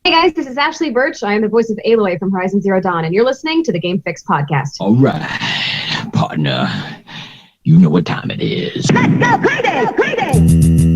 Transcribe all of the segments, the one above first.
Hey guys, this is Ashley Birch. I am the voice of Aloy from Horizon Zero Dawn, and you're listening to the Game Fix podcast. All right, partner. You know what time it is. Let's go crazy! Crazy!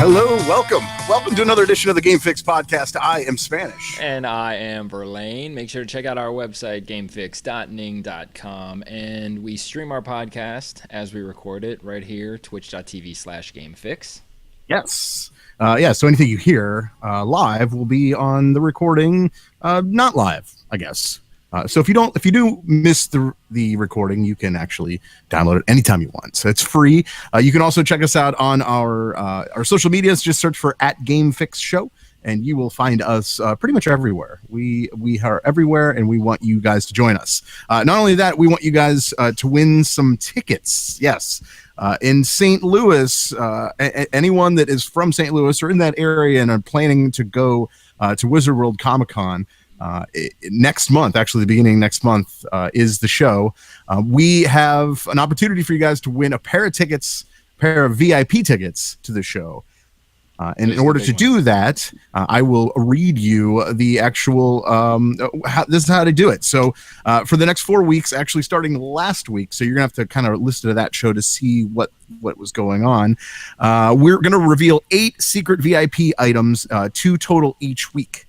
Hello, welcome to another edition of the Game Fix podcast. I am Spanish. And I am Verlaine. Make sure to check out our website, gamefix.ning.com. And we stream our podcast as we record it right here, twitch.tv/gamefix. Yes. So anything you hear live will be on the recording, not live, I guess. So if you do miss the recording, you can actually download it anytime you want. So it's free. You can also check us out on our social medias. Just search for @GameFixShow, and you will find us pretty much everywhere. We are everywhere, and we want you guys to join us. Not only that, we want you guys to win some tickets. Yes. In St. Louis, anyone that is from St. Louis or in that area and are planning to go to Wizard World Comic-Con, next month, actually the beginning of next month, is the show. We have an opportunity for you guys to win a pair of VIP tickets to the show. And in order to do that, I will read you the actual, this is how to do it. So for the next 4 weeks, actually starting last week, so you're gonna have to kind of listen to that show to see what was going on. We're gonna reveal 8 secret VIP items, 2 total each week.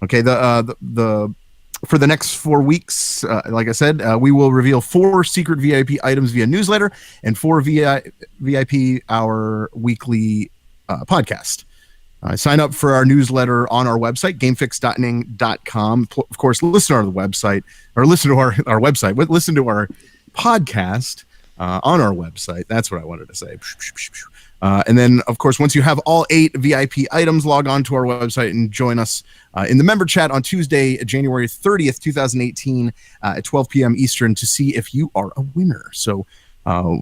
Okay, for the next 4 weeks, like I said, we will reveal 4 secret VIP items via newsletter and 4 VIP our weekly podcast. Sign up for our newsletter on our website, gamefix.ning.com. Of course, listen to our website, or listen to our website. Listen to our podcast on our website. That's what I wanted to say. And then, of course, once you have all 8 VIP items, log on to our website and join us in the member chat on Tuesday, January 30th, 2018 at 12 p.m. Eastern to see if you are a winner. So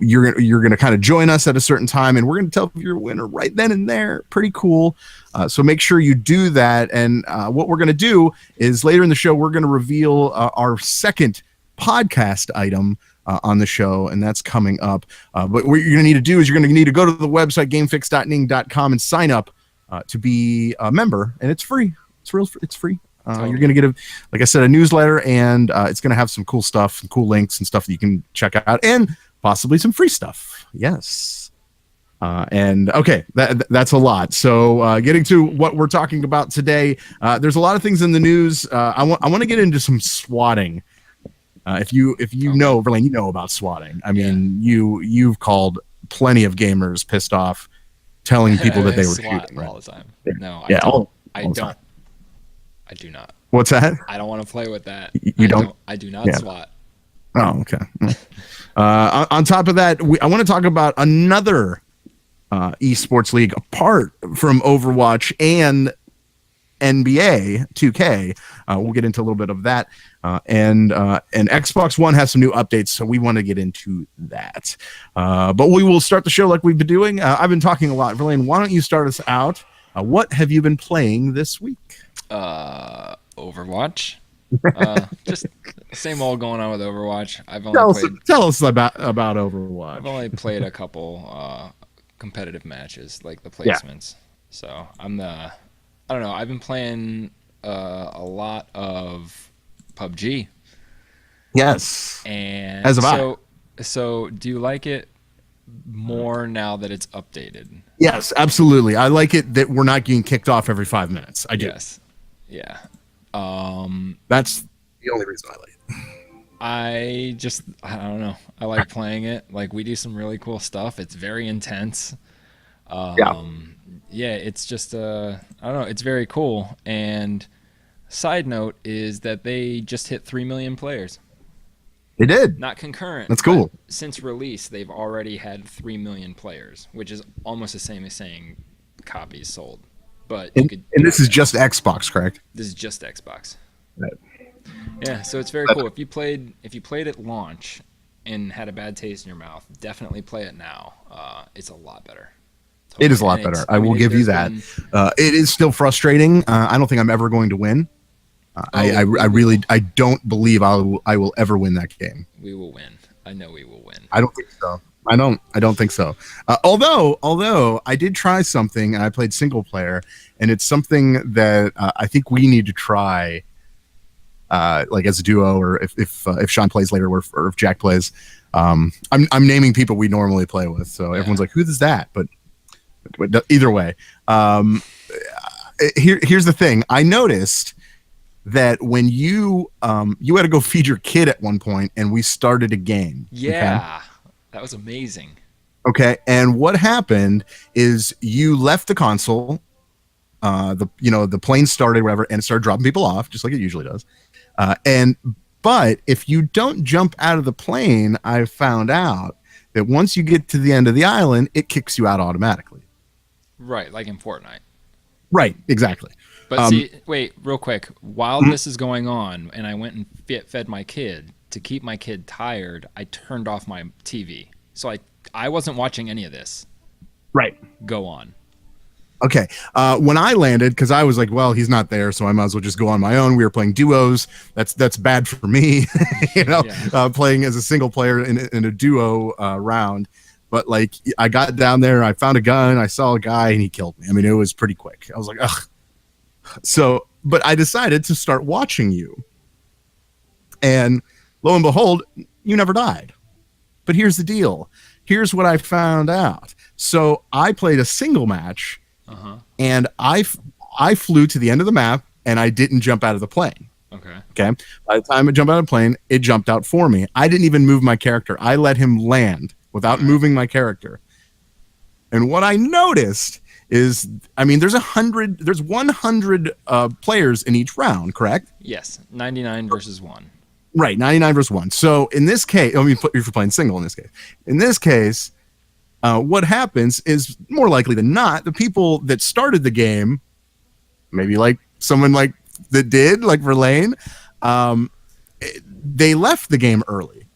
you're going to kind of join us at a certain time, and we're going to tell if you're a winner right then and there. Pretty cool. So make sure you do that. And what we're going to do is later in the show, we're going to reveal our second podcast item on the show, and that's coming up. But what you're going to need to do is you're going to need to go to the website, gamefix.ning.com, and sign up to be a member, and it's free. It's free. You're going to get, like I said, a newsletter, and it's going to have some cool stuff, some cool links and stuff that you can check out, and possibly some free stuff. Yes. And okay, that's a lot. So getting to what we're talking about today, there's a lot of things in the news. I want to get into some swatting. If you know, Verlaine, you know about swatting. I mean, you've called plenty of gamers pissed off, telling people that they were shooting all the time. No, I do not. What's that? I don't want to play with that. You don't? I do not swat. Oh, okay. On top of that, I want to talk about another eSports league apart from Overwatch and NBA 2K. We'll get into a little bit of that. And Xbox One has some new updates, so we want to get into that. But we will start the show like we've been doing. I've been talking a lot. Verlaine, why don't you start us out? What have you been playing this week? Overwatch. Just same old going on with Overwatch. Tell us about Overwatch. I've only played a couple competitive matches, like the placements. Yeah. So I don't know. I've been playing a lot of PUBG. Yes. And as have I. So do you like it more now that it's updated? Yes, absolutely. I like it that we're not getting kicked off every 5 minutes. I do. Yes. Yeah. That's the only reason I like it. I don't know. I like playing it. Like, we do some really cool stuff. It's very intense. Yeah, it's just I don't know, it's very cool. And side note is that they just hit 3 million players. They did. Not concurrent. That's cool. Since release, they've already had 3 million players, which is almost the same as saying copies sold. But and this is just Xbox, correct? This is just Xbox. Right. Yeah, so it's very cool. If you played at launch and had a bad taste in your mouth, definitely play it now. It's a lot better. Totally. It is a lot better. I will give you that. It is still frustrating. I don't think I'm ever going to win. I don't believe I will ever win that game. We will win. I know we will win. I don't think so. I don't think so. Although I did try something and I played single player, and it's something that I think we need to try, like as a duo, or if Sean plays later, or if Jack plays. I'm naming people we normally play with, so everyone's like, "Who's that?" But either way, here's the thing. I noticed that when you had to go feed your kid at one point, and we started a game. Yeah, okay? That was amazing. Okay, and what happened is you left the console, the plane started, whatever, and it started dropping people off, just like it usually does. But if you don't jump out of the plane, I found out that once you get to the end of the island, it kicks you out automatically. Right, like in Fortnite. Right, exactly. But see, wait, real quick. While this is going on, and I went and fed my kid, to keep my kid tired, I turned off my TV. So I wasn't watching any of this. Right. Go on. Okay. When I landed, because I was like, well, he's not there, so I might as well just go on my own. We were playing duos. That's bad for me, playing as a single player in a duo round. But like, I got down there, I found a gun, I saw a guy, and he killed me. I mean, it was pretty quick. I was like, ugh. So, but I decided to start watching you. And lo and behold, you never died. But here's the deal. Here's what I found out. So I played a single match, and I flew to the end of the map, and I didn't jump out of the plane. Okay. By the time I jumped out of the plane, it jumped out for me. I didn't even move my character. I let him land without moving my character. And what I noticed is, I mean, there's 100 players in each round, correct? Yes, 99 versus 1. Right, 99 versus 1. So in this case, I mean, if you're playing single in this case, what happens is, more likely than not, the people that started the game, maybe like someone like that did, like Verlaine, they left the game early,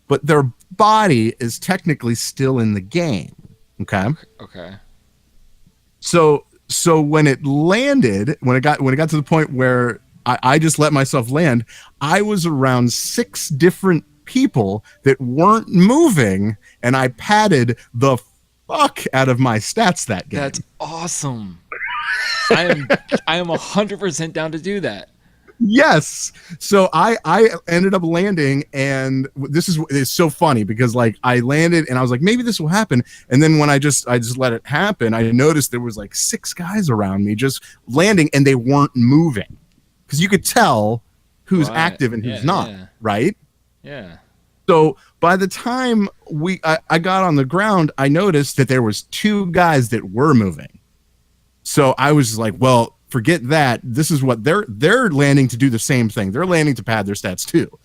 but their body is technically still in the game. Okay. So when it landed, when it got to the point where I just let myself land, I was around 6 different people that weren't moving, and I padded the fuck out of my stats that game. That's awesome. I am 100% down to do that. Yes. So I ended up landing, and it's so funny because like I landed and I was like, maybe this will happen. And then when I just let it happen, I noticed there was like 6 guys around me just landing, and they weren't moving. Because you could tell who's active and who's not, right? Yeah. So by the time I got on the ground, I noticed that there was 2 guys that were moving. So I was like, well, forget that. This is what they're landing to do the same thing. They're landing to pad their stats too.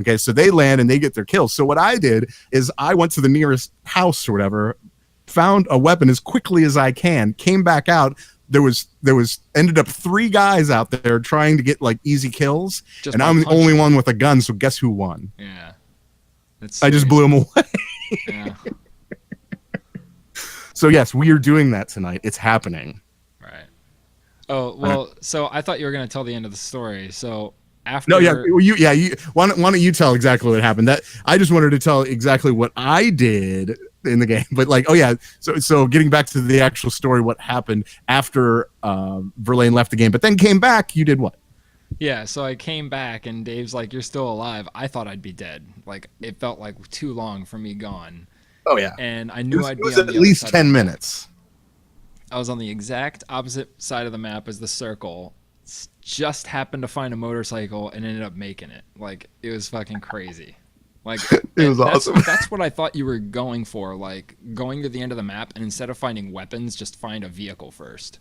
Okay, so they land and they get their kills. So what I did is I went to the nearest house or whatever, found a weapon as quickly as I can, came back out. There was ended up 3 guys out there trying to get like easy kills, and I'm the only one with a gun. So guess who won? Yeah, I just blew him away. Yeah. So yes, we are doing that tonight. It's happening. Right. Oh well, so I thought you were going to tell the end of the story. So after. No, yeah, why don't you tell exactly what happened? That I just wanted to tell exactly what I did in the game, but like, oh yeah, so getting back to the actual story, what happened after Verlaine left the game, but then came back, you did what? Yeah, so I came back and Dave's like, you're still alive. I thought I'd be dead. Like, it felt like too long for me gone. Oh yeah. And I knew I'd be on at least 10 minutes. I was on the exact opposite side of the map as the circle. Just happened to find a motorcycle and ended up making it. Like, it was fucking crazy. Like, it was awesome. That's what I thought you were going for, like going to the end of the map, and instead of finding weapons, just find a vehicle first.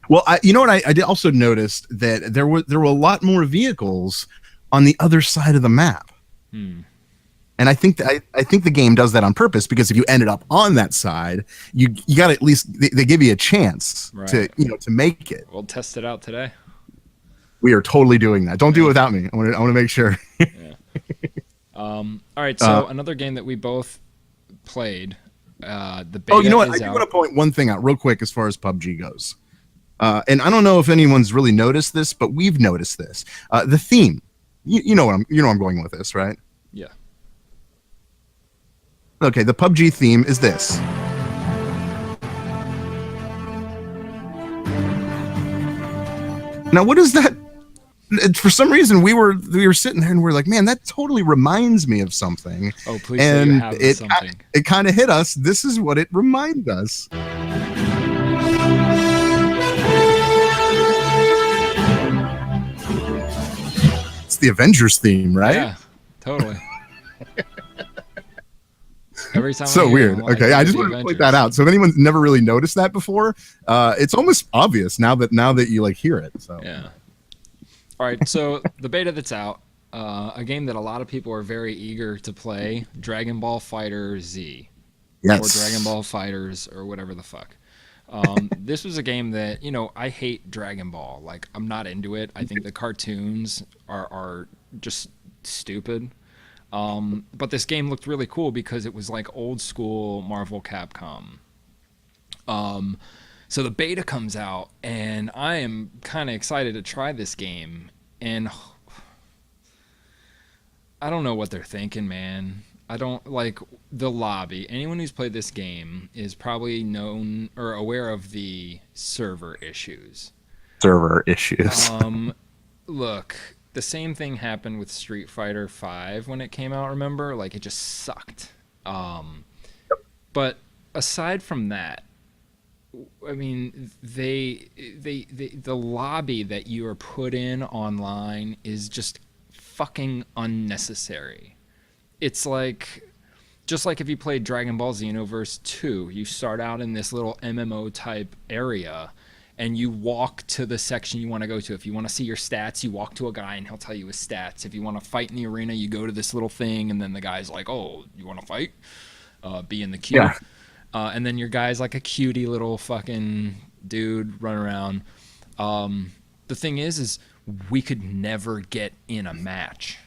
Well, you know what? I did also notice that there were a lot more vehicles on the other side of the map, and I think the game does that on purpose, because if you ended up on that side, you got to at least they give you a chance to make it. We'll test it out today. We are totally doing that. Don't do it without me. I want to make sure. Yeah. All right, so another game that we both played, the beta. Oh, you know what? is I do out. want to point one thing out real quick as far as PUBG goes. and I don't know if anyone's really noticed this, but we've noticed this. The theme, you know where I'm going with this, right? Yeah. Okay, the PUBG theme is this. Now, what is that? For some reason, we were sitting there and we're like, man, that totally reminds me of something. Oh, please say you have something. It kind of hit us. This is what it reminds us. It's the Avengers theme, right? Yeah, totally. Every time So weird. Like, okay, I just wanted to point that out. So if anyone's never really noticed that before, it's almost obvious now that you like hear it. So yeah. All right, so the beta that's out, a game that a lot of people are very eager to play, Dragon Ball Fighter Z. Yes. Or Dragon Ball Fighters or whatever the fuck. This was a game that, I hate Dragon Ball. Like, I'm not into it. I think the cartoons are just stupid. But this game looked really cool because it was like old school Marvel Capcom. So the beta comes out, and I am kind of excited to try this game. And I don't know what they're thinking, man. I don't like the lobby. Anyone who's played this game is probably known or aware of the server issues. Look, the same thing happened with Street Fighter V when it came out, remember? Like, it just sucked. But aside from that, I mean, the lobby that you are put in online is just fucking unnecessary. It's like, just like if you played Dragon Ball Xenoverse 2, you start out in this little MMO type area, and you walk to the section you want to go to. If you want to see your stats, you walk to a guy and he'll tell you his stats. If you want to fight in the arena, you go to this little thing, and then the guy's like, oh, you want to fight? Be in the queue. Yeah. And then your guy's like a cutie little fucking dude run around. The thing is we could never get in a match.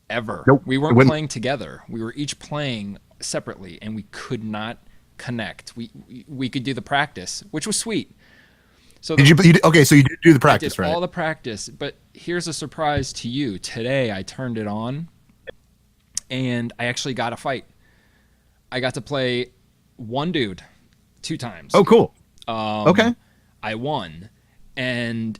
Ever. Nope. We weren't playing together. We were each playing separately, and we could not connect. We could do the practice, which was sweet. So so you did do the practice, I did right? all the practice, but here's a surprise to you. Today I turned it on, and I actually got a fight. I got to play one dude 2 times. Oh, cool. Okay. I won, and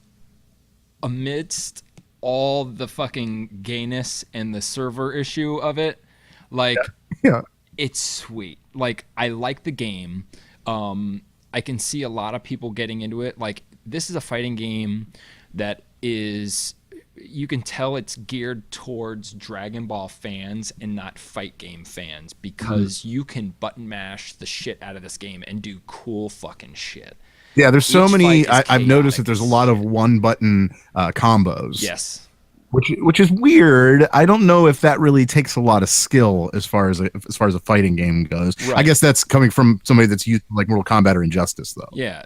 amidst all the fucking gayness and the server issue of it, like, Yeah. it's sweet. Like, I like the game. I can see a lot of people getting into it. Like, this is a fighting game that is, you can tell it's geared towards Dragon Ball fans and not fight game fans, because you can button mash the shit out of this game and do cool fucking shit. Yeah, there's so Each many. fight is I've noticed that chaotic. there's a lot of one button combos. Yes. Which is weird. I don't know if that really takes a lot of skill as far as a fighting game goes. Right. I guess that's coming from somebody that's used to like Mortal Kombat or Injustice, though. Yeah,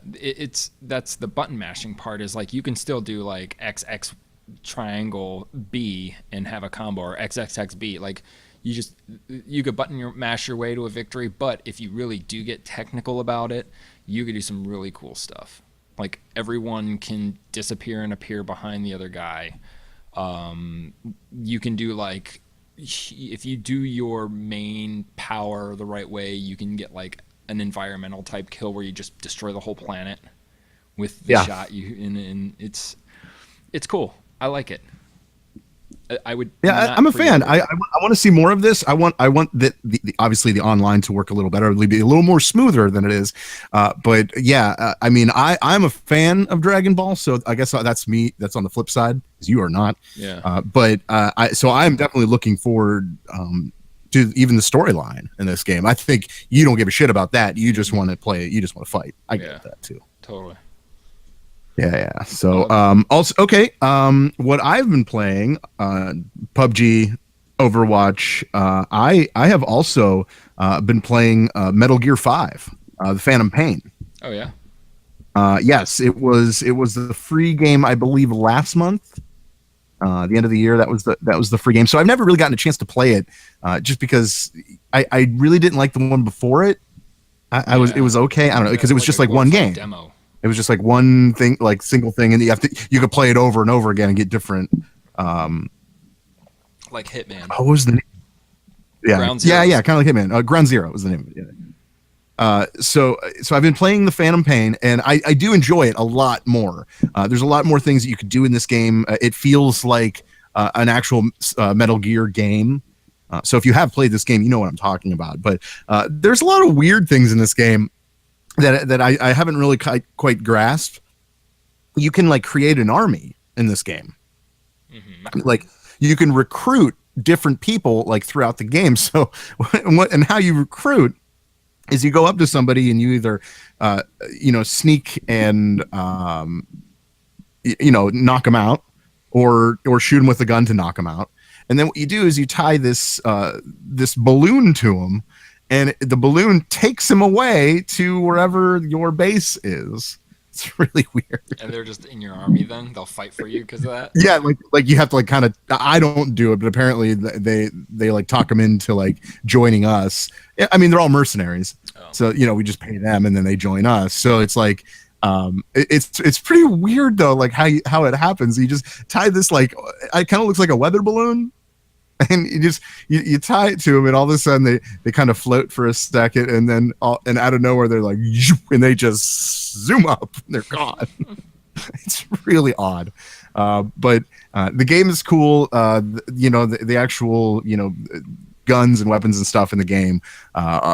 that's the button mashing part, is like you can still do like XX triangle B and have a combo, or XXXB. Like, you could mash your way to a victory, but if you really do get technical about it, you could do some really cool stuff. Like, everyone can disappear and appear behind the other guy. You can do, like, if you do your main power the right way, you can get like an environmental type kill where you just destroy the whole planet with the shot and it's cool. I like it. I would. Yeah, I'm a fan. I want to see more of this. I want the obviously the online to work a little better, be a little more smoother than it is. But yeah, I mean, I'm a fan of Dragon Ball, so I guess that's me. That's on the flip side, because you are not. Yeah. But I'm definitely looking forward to even the storyline in this game. I think you don't give a shit about that. You just want to play. You just want to fight. I get that too. Totally. Yeah. So, also, okay. What I've been playing, PUBG, Overwatch. I have also been playing Metal Gear 5, the Phantom Pain. Oh yeah. Yes, it was the free game, I believe, last month. The end of the year, that was the free game. So I've never really gotten a chance to play it, just because I really didn't like the one before it. It was okay. I don't know, because it was just like one game. Demo. It was just like one thing, like single thing, and you could play it over and over again and get different. Like Hitman. What was the name? Yeah, Ground Zeroes. yeah, kind of like Hitman. Ground Zero was the name of it. Yeah. So I've been playing the Phantom Pain, and I do enjoy it a lot more. There's a lot more things that you could do in this game. It feels like an actual Metal Gear game. So if you have played this game, you know what I'm talking about. But there's a lot of weird things in this game that I haven't really quite grasped. You can like create an army in this game. Mm-hmm. Like you can recruit different people like throughout the game. So and how you recruit is you go up to somebody and you either sneak and knock them out or shoot them with a gun to knock them out. And then what you do is you tie this balloon to him, and the balloon takes him away to wherever your base is. It's really weird. And they're just in your army then? They'll fight for you because of that? Yeah, like you have to like kind of. I don't do it, but apparently they like talk them into like joining us. I mean, they're all mercenaries, so we just pay them and then they join us. So it's like. It's pretty weird though, like how it happens. You just tie this like it kind of looks like a weather balloon, and you tie it to them, and all of a sudden they kind of float for a second, and then and out of nowhere they're like, and they just zoom up, and they're gone. It's really odd, but the game is cool. The actual guns and weapons and stuff in the game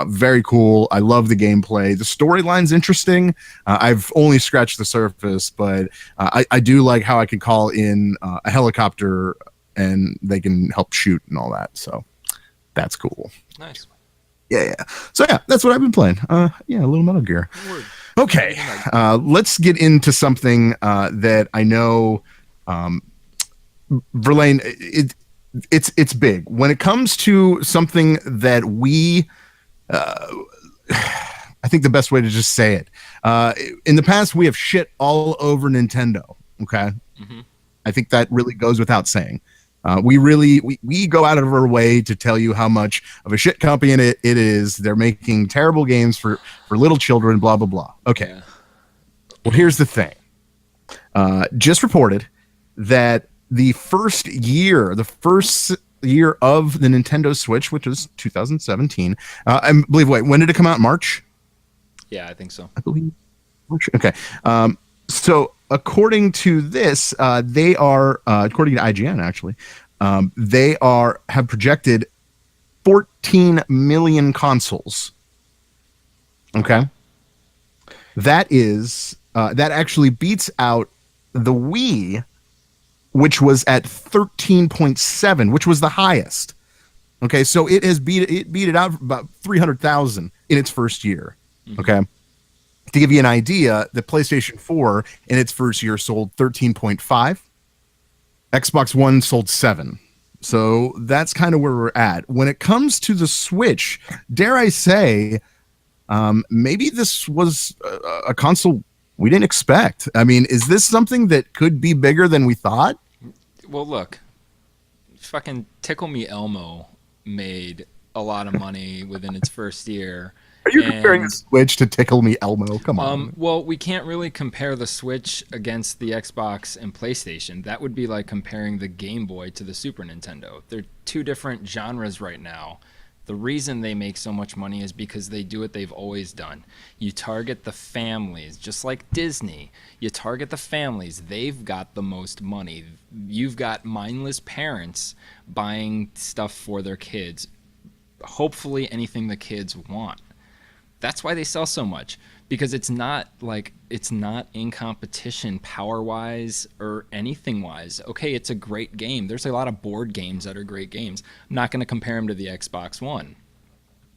very cool. I love the gameplay. The storyline's interesting. I've only scratched the surface, but I do like how I can call in a helicopter and they can help shoot and all that, so that's cool. Nice. Yeah. So yeah, that's what I've been playing. A little Metal Gear. Okay, let's get into something that I know Verlaine, it's big when it comes to something that we I think the best way to just say it, in the past we have shit all over Nintendo. Okay. Mm-hmm. I think that really goes without saying. We go out of our way to tell you how much of a shit company it is. They're making terrible games for little children, blah blah blah. Okay. Yeah. Well, here's the thing. Just reported that the first year of the Nintendo Switch, which was 2017, I believe. Wait, when did it come out? March? Yeah, I think so. I believe March. Okay. So according to this, they are according to IGN actually, they have projected 14 million consoles. Okay. That is that actually beats out the Wii, which was at 13.7, which was the highest. Okay, so it has beat it out for about 300,000 in its first year. Mm-hmm. Okay, to give you an idea, the PlayStation 4 in its first year sold 13.5. Xbox One sold 7. So that's kind of where we're at. When it comes to the Switch, dare I say, maybe this was a console we didn't expect. I mean, is this something that could be bigger than we thought? Well, look, fucking Tickle Me Elmo made a lot of money within its first year. Are you comparing the Switch to Tickle Me Elmo? Come on. Well, we can't really compare the Switch against the Xbox and PlayStation. That would be like comparing the Game Boy to the Super Nintendo. They're two different genres right now. The reason they make so much money is because they do what they've always done. You target the families, just like Disney. You target the families. They've got the most money. You've got mindless parents buying stuff for their kids. Hopefully anything the kids want. That's why they sell so much, because it's not in competition power-wise or anything-wise. Okay, it's a great game. There's a lot of board games that are great games. I'm not going to compare them to the Xbox One.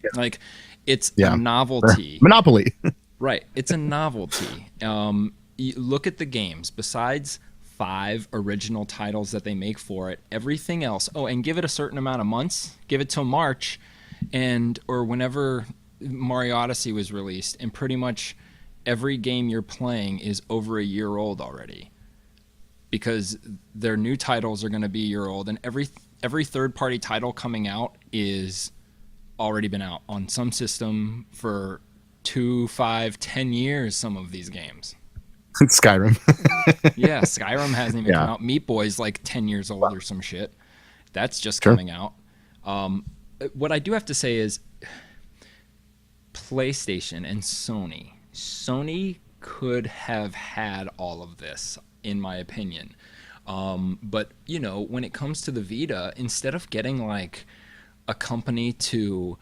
Yeah. Like, it's a novelty. Monopoly. Right. It's a novelty. You look at the games. Besides 5 original titles that they make for it, everything else. Oh, and give it a certain amount of months. Give it till March, or whenever Mario Odyssey was released, and pretty much every game you're playing is over a year old already, because their new titles are going to be a year old, and every third-party title coming out is already been out on some system for 2, 5, 10 years, some of these games. Skyrim. Yeah, Skyrim hasn't even Yeah. come out. Meat Boy's like 10 years old or some shit. That's just Sure. coming out. What I do have to say is PlayStation and Sony. Sony could have had all of this, in my opinion. But, you know, when it comes to the Vita, instead of getting like a company to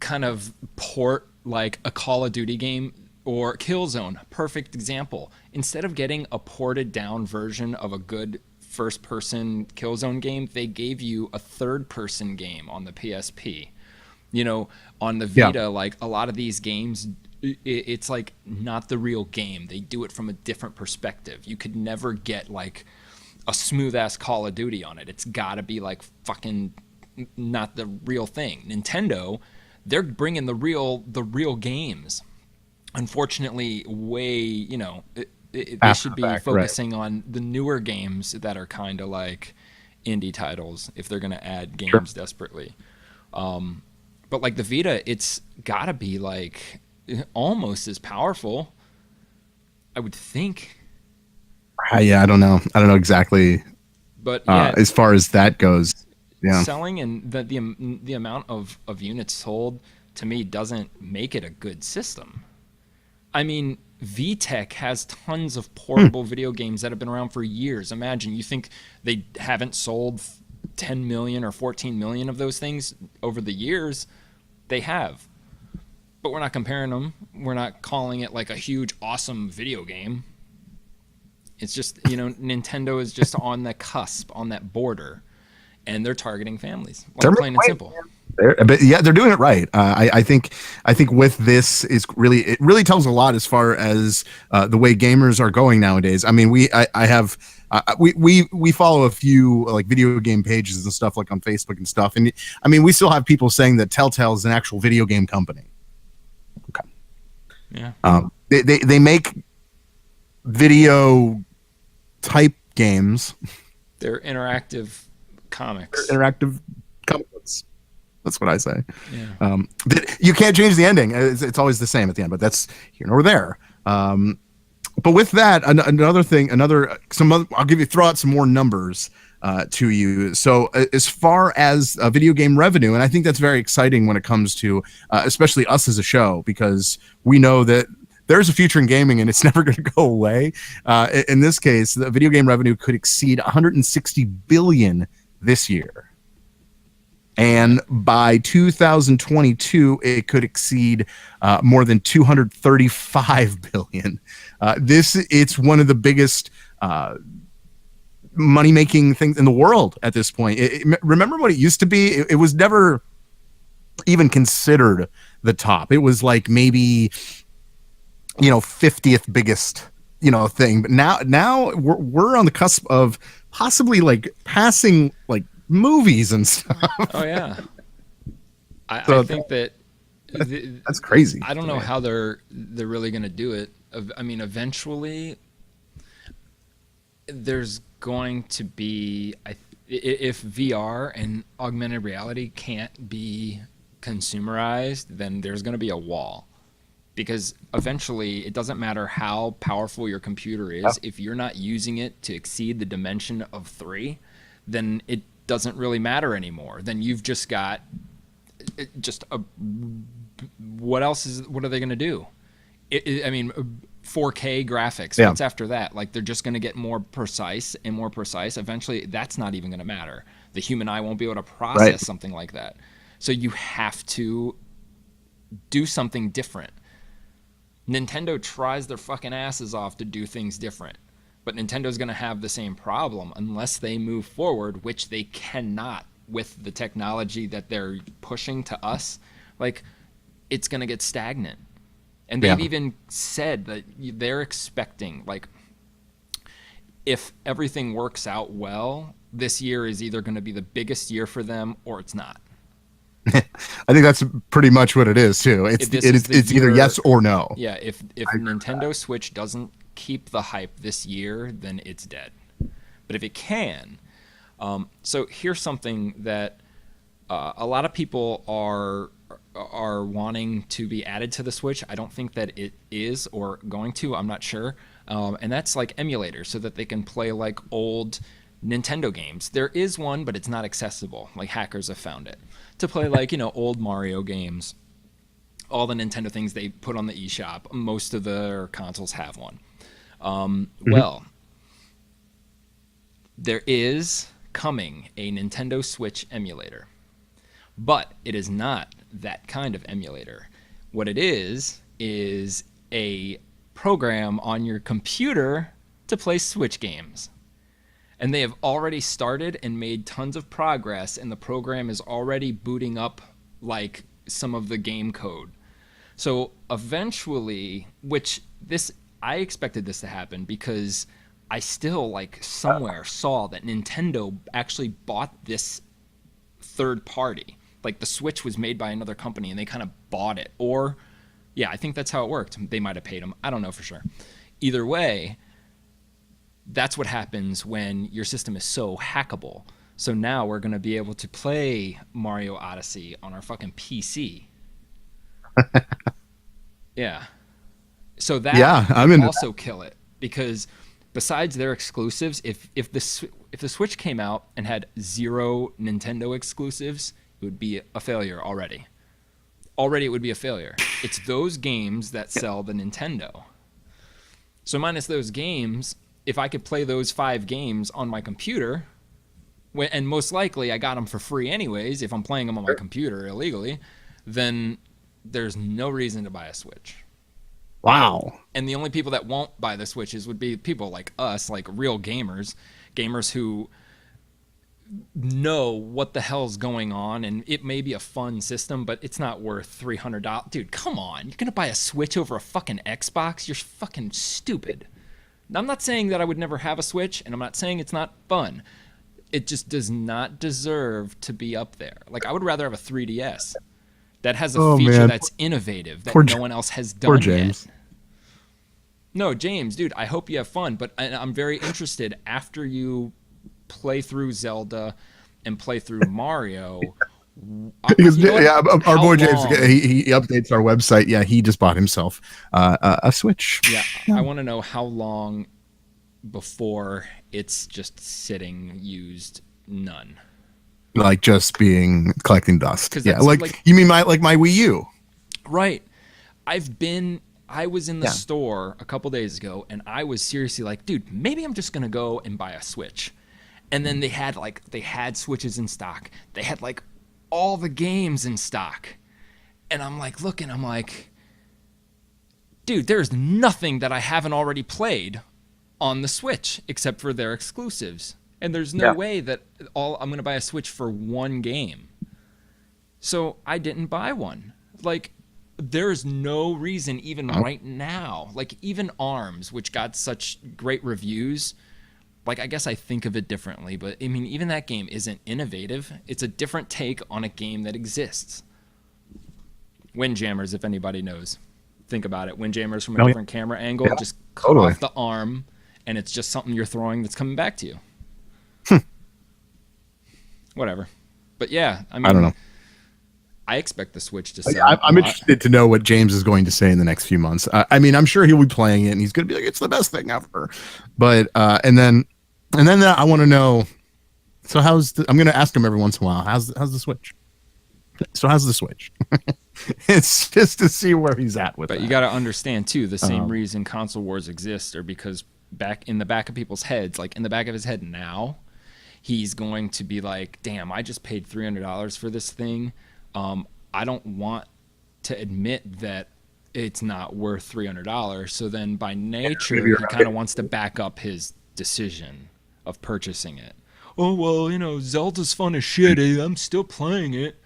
kind of port like a Call of Duty game or Killzone, perfect example. Instead of getting a ported down version of a good first person Killzone game, they gave you a third person game on the PSP. You know, on the Vita, like a lot of these games, it's like not the real game. They do it from a different perspective. You could never get like a smooth ass Call of Duty on it. It's got to be like fucking not the real thing. Nintendo, they're bringing the real games. Unfortunately, they should be focusing on the newer games that are kind of like indie titles if they're going to add games desperately. But like the Vita, it's got to be like almost as powerful, I would think. Yeah, I don't know. I don't know exactly. But yeah, as far as that goes, yeah. Selling and the amount of units sold to me doesn't make it a good system. I mean, VTech has tons of portable video games that have been around for years. Imagine, you think they haven't sold 10 million or 14 million of those things over the years? They have. But we're not comparing them. We're not calling it like a huge, awesome video game. It's just, you know, Nintendo is just on the cusp, on that border, and they're targeting families. Like plain and simple. But yeah, they're doing it right. I think with this it really tells a lot as far as the way gamers are going nowadays. I mean, we follow a few like video game pages and stuff like on Facebook and stuff, and I mean, we still have people saying that Telltale is an actual video game company. Okay. Yeah. They make video type games. They're interactive comics. Interactive comic books. That's what I say. Yeah. You can't change the ending. It's always the same at the end, but that's here nor there. But with that, another thing, I'll throw out some more numbers to you. So as far as video game revenue, and I think that's very exciting when it comes to especially us as a show, because we know that there's a future in gaming and it's never going to go away. In this case, the video game revenue could exceed 160 billion this year. And by 2022, it could exceed more than 235 billion. It's one of the biggest money-making things in the world at this point. Remember what it used to be? It was never even considered the top. It was like maybe 50th biggest thing. But now we're on the cusp of possibly like passing like movies and stuff. Oh yeah. I think that's crazy. I don't know how they're really going to do it. I mean, eventually there's going to be, if VR and augmented reality can't be consumerized, then there's going to be a wall. Because eventually it doesn't matter how powerful your computer is, if you're not using it to exceed the dimension of 3, then it doesn't really matter anymore. Then you've just got what are they going to do? I mean, 4K graphics. What's after that? Like, they're just going to get more precise and more precise. Eventually, that's not even going to matter. The human eye won't be able to process something like that. So you have to do something different. Nintendo tries their fucking asses off to do things different. But Nintendo's going to have the same problem unless they move forward, which they cannot with the technology that they're pushing to us. Like, it's going to get stagnant. And they've even said that they're expecting, like, if everything works out well, this year is either going to be the biggest year for them or it's not. I think that's pretty much what it is too. It's either yes or no. Yeah, if Nintendo Switch doesn't keep the hype this year, then it's dead. But if it can, so here's something that a lot of people are are wanting to be added to the Switch. I don't think that it is or going to. I'm not sure. And that's like emulators, so that they can play like old Nintendo games. There is one, but it's not accessible. Like hackers have found it to play like old Mario games. All the Nintendo things they put on the eShop. Most of their consoles have one. Well, there is coming a Nintendo Switch emulator, but it is not that kind of emulator. What it is a program on your computer to play Switch games. And they have already started and made tons of progress, and the program is already booting up like some of the game code. So eventually, I expected this to happen because I still like somewhere saw that Nintendo actually bought this third party. Like the Switch was made by another company and they kind of bought it. Or, yeah, I think that's how it worked. They might have paid them. I don't know for sure. Either way, that's what happens when your system is so hackable. So now we're going to be able to play Mario Odyssey on our fucking PC. Yeah. So that would also kill it, because besides their exclusives, if the Switch came out and had 0 Nintendo exclusives, it would be a failure already. Already it would be a failure. It's those games that sell the Nintendo. So minus those games, if I could play those 5 games on my computer, and most likely I got them for free anyways, if I'm playing them on my computer illegally, then there's no reason to buy a Switch. Wow. And the only people that won't buy the Switches would be people like us, like real gamers who know what the hell's going on, and it may be a fun system, but it's not worth $300. Dude, come on. You're going to buy a Switch over a fucking Xbox? You're fucking stupid. I'm not saying that I would never have a Switch, and I'm not saying it's not fun. It just does not deserve to be up there. Like, I would rather have a 3DS that has a feature that's innovative that no one else has done yet. No, James, dude, I hope you have fun, but I'm very interested after you play through Zelda and play through Mario. Because our boy James, he updates our website. Yeah, he just bought himself a Switch. Yeah, I want to know how long before it's just sitting used none. Like just collecting dust. Yeah, like you mean my Wii U? Right. I was in the store a couple days ago, and I was seriously like, dude, maybe I'm just gonna go and buy a Switch. And then they had Switches in stock. They had like all the games in stock. And I'm like looking, I'm like, dude, there's nothing that I haven't already played on the Switch except for their exclusives. And there's no way that I'm going to buy a Switch for one game. So I didn't buy one. Like, there's no reason even right now. Like, even ARMS, which got such great reviews, like, I guess I think of it differently. But, I mean, even that game isn't innovative. It's a different take on a game that exists. Windjammers, if anybody knows. Think about it. Windjammers from a different camera angle. Just cut off the arm, and it's just something you're throwing that's coming back to you. Whatever. But yeah, I mean, I don't know. I expect the Switch to sell. I'm interested to know what James is going to say in the next few months. I mean, I'm sure he'll be playing it and he's going to be like, it's the best thing ever. But and then I want to know. So I'm going to ask him every once in a while. How's the Switch? So how's the Switch? It's just to see where he's at with it. But you got to understand too, the same reason console wars exist are because back in the back of people's heads, like in the back of his head now, he's going to be like, damn, I just paid $300 for this thing. I don't want to admit that it's not worth $300. So then by nature, he kind of wants to back up his decision of purchasing it. Oh, well, Zelda's fun as shit. I'm still playing it.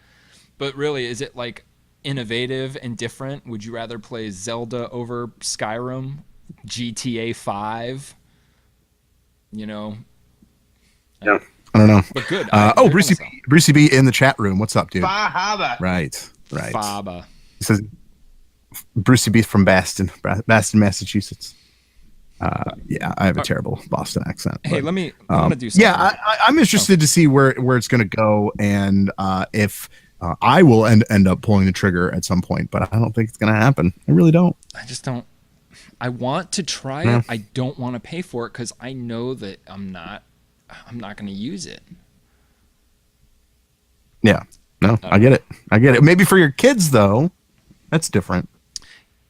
But really, is it like innovative and different? Would you rather play Zelda over Skyrim, GTA 5? Yeah. I don't know. But good. Brucey B in the chat room. What's up, dude? Faba. Right. Faba. He says Brucey B from Boston, Massachusetts. Yeah, I have a terrible Boston accent. Hey, I'm gonna do something. Yeah, I'm interested to see where it's going to go, and if I will end up pulling the trigger at some point, but I don't think it's going to happen. I really don't. I just don't. I want to try Yeah. it. I don't want to pay for it because I know that I'm not going to use it. Yeah. No, I get it. I get it. Maybe for your kids though, that's different.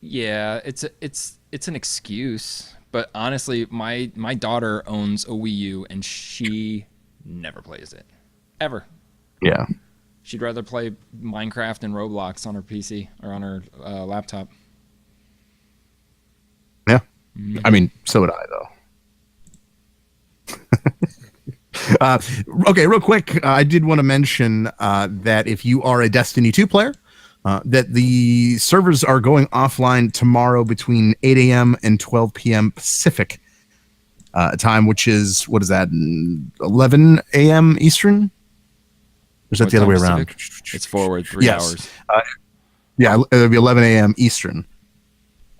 Yeah, it's an excuse. But honestly, my daughter owns a Wii U and she never plays it. Ever. Yeah. She'd rather play Minecraft and Roblox on her PC or on her laptop. Yeah. I mean, so would I though. Okay, real quick, I did want to mention that if you are a Destiny 2 player, that the servers are going offline tomorrow between 8 a.m. and 12 p.m. Pacific time, which is, what is that, 11 a.m. Eastern? Or is that What the other way time around? Pacific? It's forward 3 hours. Yeah, it'll be 11 a.m. Eastern.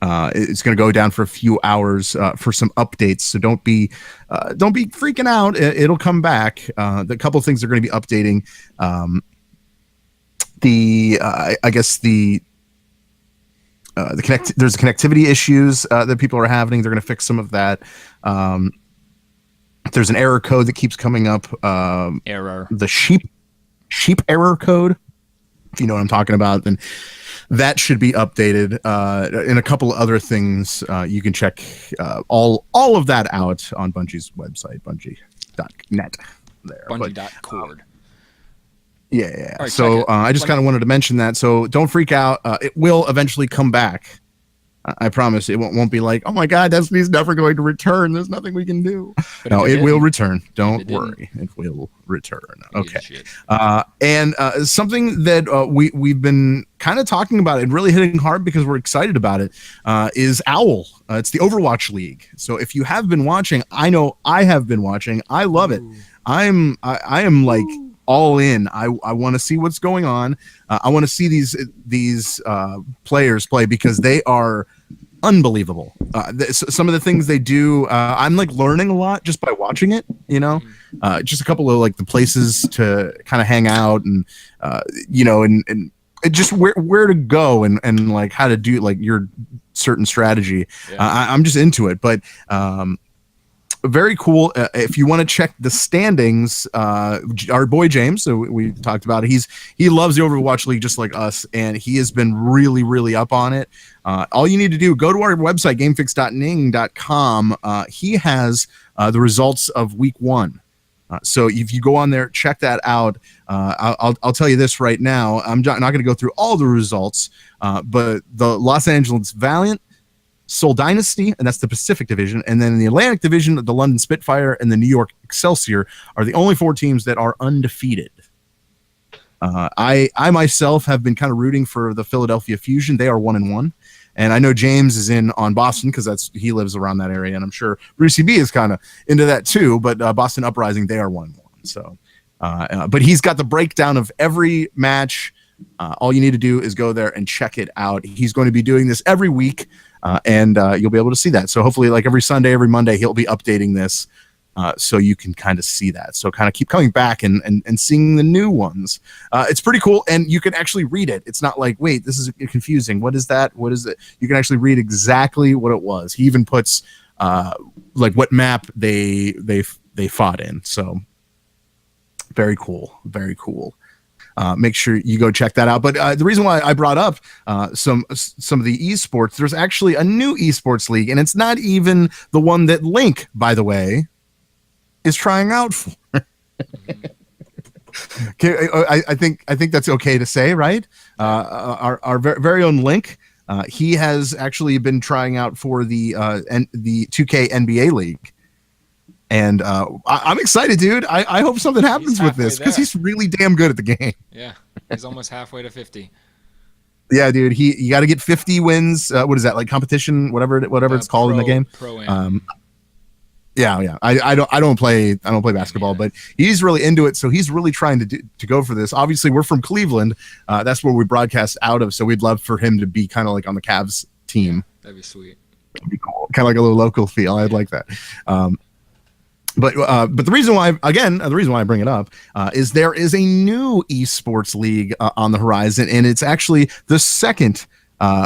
It's going to go down for a few hours for some updates, so don't be freaking out. It'll come back. The couple of things they're going to be updating. I guess there's connectivity issues that people are having. They're going to fix some of that. There's an error code that keeps coming up. Error. The sheep error code, if you know what I'm talking about, then that should be updated. And a couple of other things, you can check all of that out on Bungie's website, bungie.net. There, Bungie.cord. Yeah. Right, so I just kind of wanted to mention that. So don't freak out. It will eventually come back. I promise. It won't be like, oh my God, Destiny's never going to return. There's nothing we can do. But no, if it will return. Don't it worry. It will return. Okay. Shit. And something that we've been kind of talking about and really hitting hard because we're excited about it is OWL. It's the Overwatch League. So if you have been watching, I know I have been watching. I love it. I am like all in. I want to see what's going on. I want to see these players play because they are unbelievable. Some of the things they do, I'm like learning a lot just by watching it. You know, just a couple of like the places to kind of hang out and and just where to go and like how to do like your certain strategy. Yeah. I'm just into it, but very cool. If you want to check the standings, our boy James, so we talked about it, he loves the Overwatch League just like us, and he has been really, really up on it. All you need to do, go to our website, gamefix.ning.com. He has the results of week 1. So if you go on there, check that out. I'll tell you this right now. I'm not going to go through all the results, but the Los Angeles Valiant, Seoul Dynasty, and that's the Pacific Division, and then in the Atlantic Division, the London Spitfire and the New York Excelsior are the only 4 teams that are undefeated. I myself have been kind of rooting for the Philadelphia Fusion. They are 1-1, and I know James is in on Boston because he lives around that area, and I'm sure Brucey B is kind of into that too. But Boston Uprising, they are 1-1. So, but he's got the breakdown of every match. All you need to do is go there and check it out. He's going to be doing this every week. And you'll be able to see that. So hopefully like every Sunday, every Monday, he'll be updating this so you can kind of see that. So kind of keep coming back and seeing the new ones. It's pretty cool. And you can actually read it. It's not like, wait, this is confusing. What is that? What is it? You can actually read exactly what it was. He even puts like what map they fought in. So very cool. Very cool. Make sure you go check that out. But the reason why I brought up some of the esports, there's actually a new esports league, and it's not even the one that Link, by the way, is trying out for. Okay, I think that's okay to say, right? Our very own Link, he has actually been trying out for the 2K NBA League. And I'm excited, dude. I hope something happens with this because he's really damn good at the game. Yeah, he's almost halfway to 50. Yeah, dude. You got to get 50 wins. What is that, like competition? Whatever it's called in the game. Yeah. I don't play basketball, but he's really into it. So he's really trying to go for this. Obviously, we're from Cleveland. That's where we broadcast out of. So we'd love for him to be kind of like on the Cavs team. That'd be sweet. That'd be cool. Kind of like a little local feel. I'd like that. But the reason why, again, the reason why I bring it up is there is a new esports league on the horizon, and it's actually the second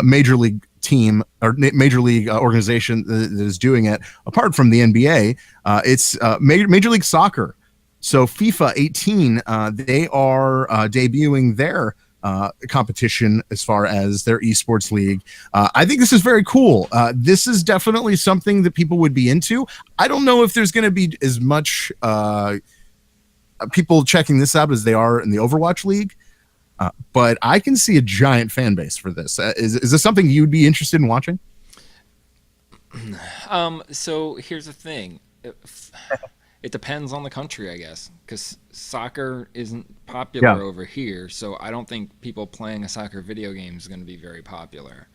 major league team or major league organization that is doing it, apart from the NBA. It's Major League Soccer. So FIFA 18, they are debuting their competition as far as their esports league. I think this is very cool. This is definitely something that people would be into. I don't know if there's going to be as much people checking this out as they are in the Overwatch League, but I can see a giant fan base for this. Is this something you'd be interested in watching? So here's the thing. It depends on the country, I guess, because soccer isn't popular over here. So I don't think people playing a soccer video game is going to be very popular.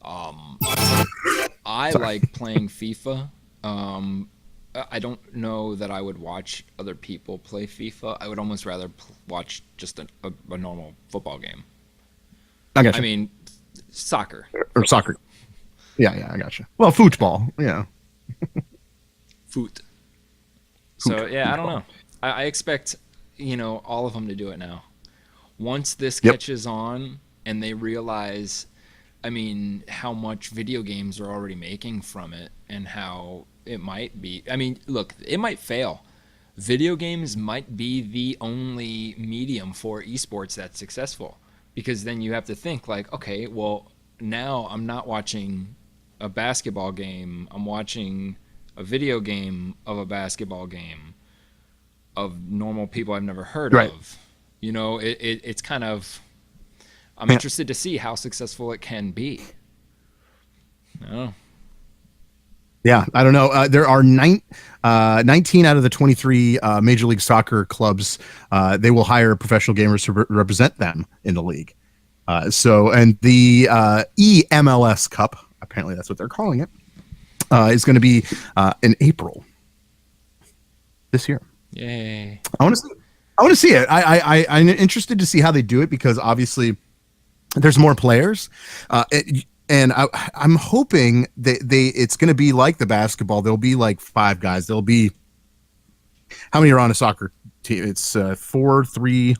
I like playing FIFA. I don't know that I would watch other people play FIFA. I would almost rather watch just a normal football game. I gotcha. I mean, soccer. Or soccer. Yeah, I gotcha. Well, football, yeah. Foot. So yeah, I don't know. I expect all of them to do it now. Once this catches on and they realize, I mean, how much video games are already making from it and how it might be. I mean, look, it might fail. Video games might be the only medium for esports that's successful, because then you have to think like, okay, well, now I'm not watching a basketball game. I'm watching a video game of a basketball game of normal people I've never heard of. It's kind of, I'm interested to see how successful it can be. Oh. Yeah, I don't know. There are 19 out of the 23 Major League Soccer clubs. They will hire professional gamers to represent them in the league. And the EMLS Cup, apparently that's what they're calling it, is going to be in April this year. Yay! I want to see it. I'm interested to see how they do it, because obviously there's more players, and I'm hoping that it's going to be like the basketball. There'll be like 5 guys. There'll be, how many are on a soccer team? It's 4, 3.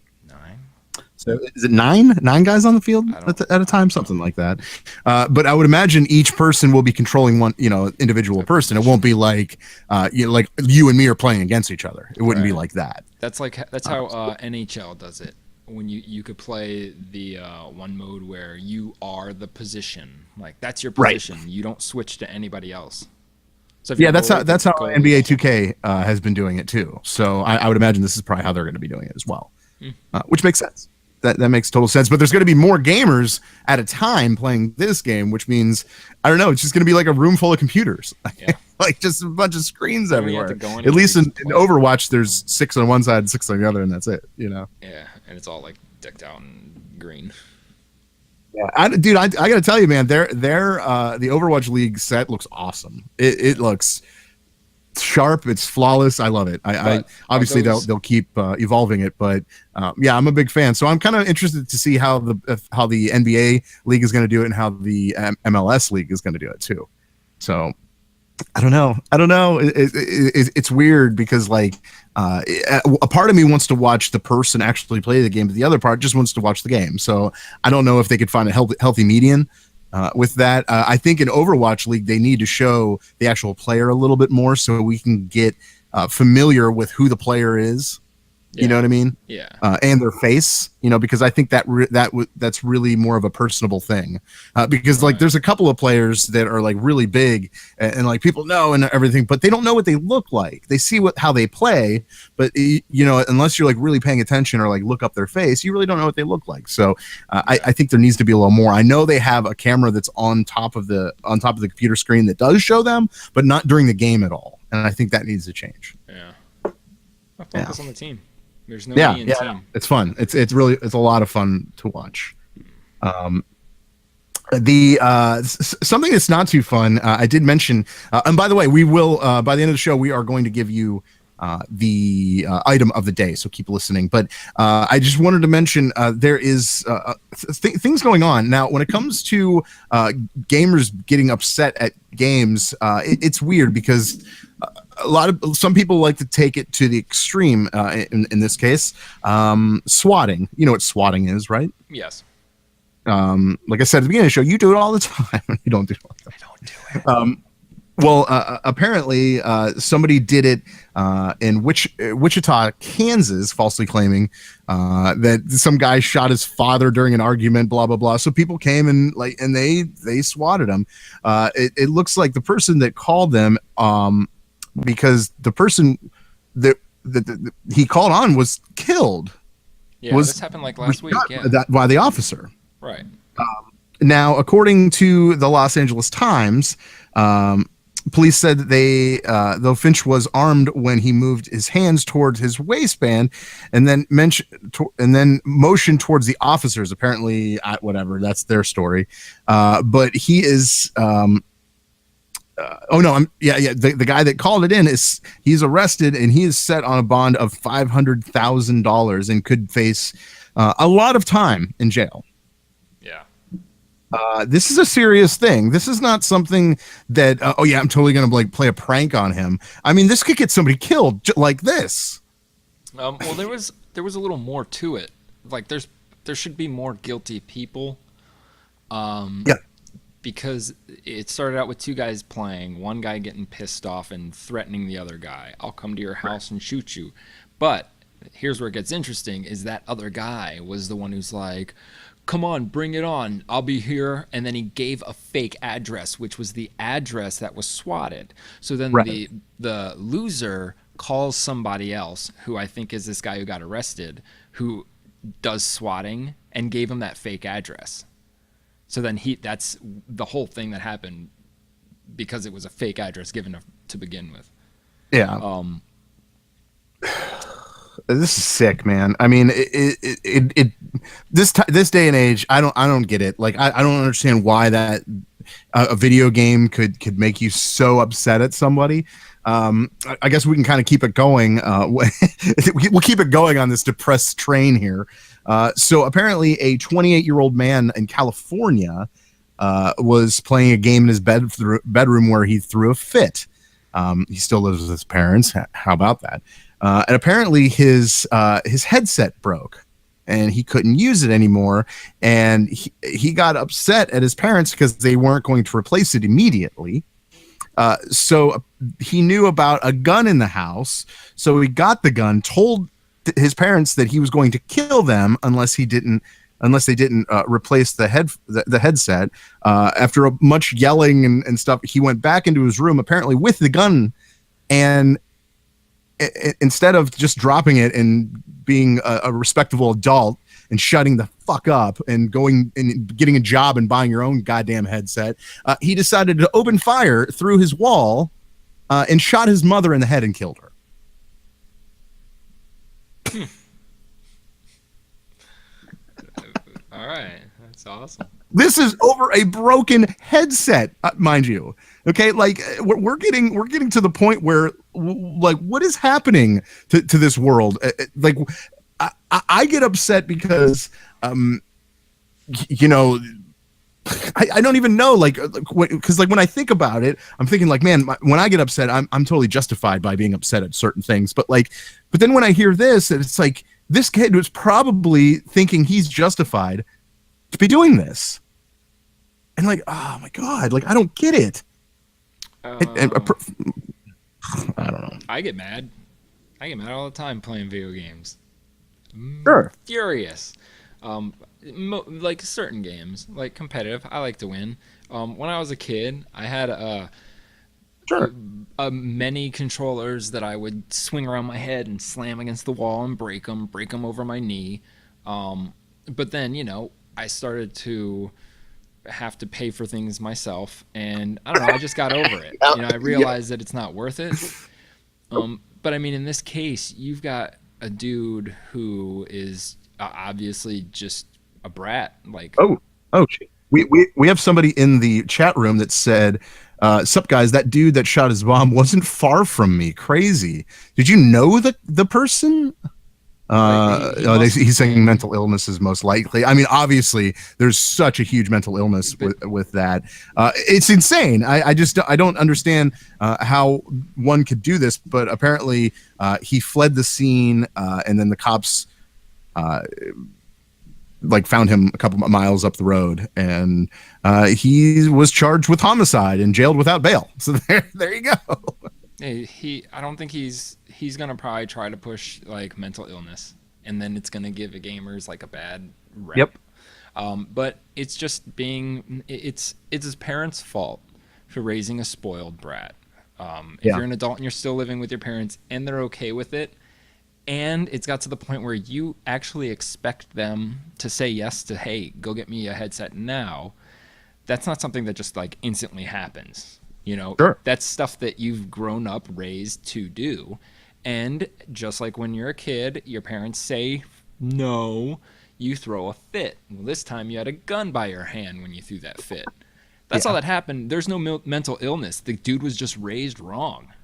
So is it 9 guys on the field at a time, something like that? But I would imagine each person will be controlling one, individual person. It won't be like, like you and me are playing against each other. It wouldn't be like that. That's how NHL does it. When you could play the one mode where you are the position, like that's your position. Right. You don't switch to anybody else. So that's how NBA 2K has been doing it too. So I would imagine this is probably how they're going to be doing it as well, which makes sense. That makes total sense. But there's going to be more gamers at a time playing this game, which means, I don't know, it's just going to be like a room full of computers. Yeah. Like just a bunch of screens everywhere. At least in Overwatch, there's 6 on one side, 6 on the other, and that's it, Yeah, and it's all like decked out in green. Yeah, I got to tell you, man, the Overwatch League set looks awesome. It looks sharp, it's flawless. I love it. I obviously they'll keep evolving it, but yeah, I'm a big fan. So I'm kind of interested to see how the NBA league is going to do it and how the MLS league is going to do it too. So I don't know. It's weird because like a part of me wants to watch the person actually play the game, but the other part just wants to watch the game. So I don't know if they could find a healthy median with that. I think in Overwatch League, they need to show the actual player a little bit more so we can get familiar with who the player is. You know what I mean? Yeah. And their face, because I think that's really more of a personable thing. Because like there's a couple of players that are like really big and like people know and everything, but they don't know what they look like. They see how they play, but unless you're like really paying attention or like look up their face, you really don't know what they look like. So I think there needs to be a little more. I know they have a camera that's on top of the computer screen that does show them, but not during the game at all. And I think that needs to change. Yeah. I'll focus on the team. There's no team. It's fun. It's a lot of fun to watch. Something that's not too fun. I did mention, and by the way, we will by the end of the show we are going to give you the item of the day. So keep listening. But I just wanted to mention there is things going on now when it comes to gamers getting upset at games. It's weird because some people like to take it to the extreme. In this case, swatting. You know what swatting is, right? Yes. Like I said at the beginning of the show, you do it all the time. You don't do it all the time. I don't do it. Well, apparently somebody did it in Wichita, Kansas, falsely claiming that some guy shot his father during an argument, blah, blah, blah. So people came and they swatted him. It looks like the person that called them, because the person that he called on was killed. Yeah, this happened like last week. Yeah. By the officer. Right. Now, according to the Los Angeles Times, police said that though Finch was armed when he moved his hands towards his waistband, and then motioned towards the officers. Apparently, whatever, that's their story. But he is. The guy that called it in he's arrested, and he is set on a bond of $500,000 and could face a lot of time in jail. Yeah. This is a serious thing. This is not something that, I'm totally going to like play a prank on him. I mean, this could get somebody killed like this. Well, there was a little more to it. Like there should be more guilty people. Yeah. Because it started out with two guys playing, one guy getting pissed off and threatening the other guy. I'll come to your house and shoot you. But here's where it gets interesting, is that other guy was the one who's like, come on, bring it on, I'll be here. And then he gave a fake address, which was the address that was swatted. So then the loser calls somebody else, who I think is this guy who got arrested, who does swatting, and gave him that fake address. So then that's the whole thing that happened, because it was a fake address given to begin with. Yeah. This is sick, man. I mean, this day and age, I don't get it. Like, I don't understand why that a video game could make you so upset at somebody. I guess we can kind of keep it going. We'll keep it going on this depressed train here. So apparently a 28-year-old man in California was playing a game in his bedroom where he threw a fit. He still lives with his parents. How about that? And apparently his headset broke and he couldn't use it anymore. And he got upset at his parents because they weren't going to replace it immediately. So he knew about a gun in the house. So he got the gun, told his parents that he was going to kill them unless they didn't replace the headset. After much yelling and stuff, he went back into his room, apparently with the gun, and instead of just dropping it and being a respectable adult and shutting the fuck up and going and getting a job and buying your own goddamn headset, he decided to open fire through his wall and shot his mother in the head and killed her. All right, that's awesome. This is over a broken headset, mind you. Okay, like we're getting to the point where like what is happening to this world? Like I get upset because you know, I don't even know, like because like when I think about it, I'm thinking like, man, when I get upset, I'm totally justified by being upset at certain things. But then when I hear this, it's like this kid was probably thinking he's justified to be doing this, and like, oh my god, like I don't get it. I don't know. I get mad all the time playing video games. Sure. Furious. Like certain games, like competitive, I like to win. When I was a kid, I had many controllers that I would swing around my head and slam against the wall and break them over my knee. But then, you know, I started to have to pay for things myself, and I don't know, I just got over it. You know, I realized that it's not worth it. But I mean, in this case, you've got a dude who is obviously just a brat. Like, we have somebody in the chat room that said, "Sup guys, that dude that shot his mom wasn't far from me. Crazy. Did you know the person?" He's saying mental illness is most likely. I mean, obviously, there's such a huge mental illness with that. It's insane. I don't understand how one could do this. But apparently, he fled the scene, and then the cops found him a couple of miles up the road, and he was charged with homicide and jailed without bail. So there you go. Hey, I don't think he's gonna probably try to push like mental illness, and then it's gonna give the gamers like a bad rep. Yep. But it's just it's his parents' fault for raising a spoiled brat. If you're an adult and you're still living with your parents and they're okay with it, and it's got to the point where you actually expect them to say yes to, hey, go get me a headset now, that's not something that just like instantly happens. You know, sure. That's stuff that you've grown up raised to do. And just like when you're a kid, your parents say no, you throw a fit. Well, this time you had a gun by your hand when you threw that fit. That's all that happened. There's no mental illness. The dude was just raised wrong.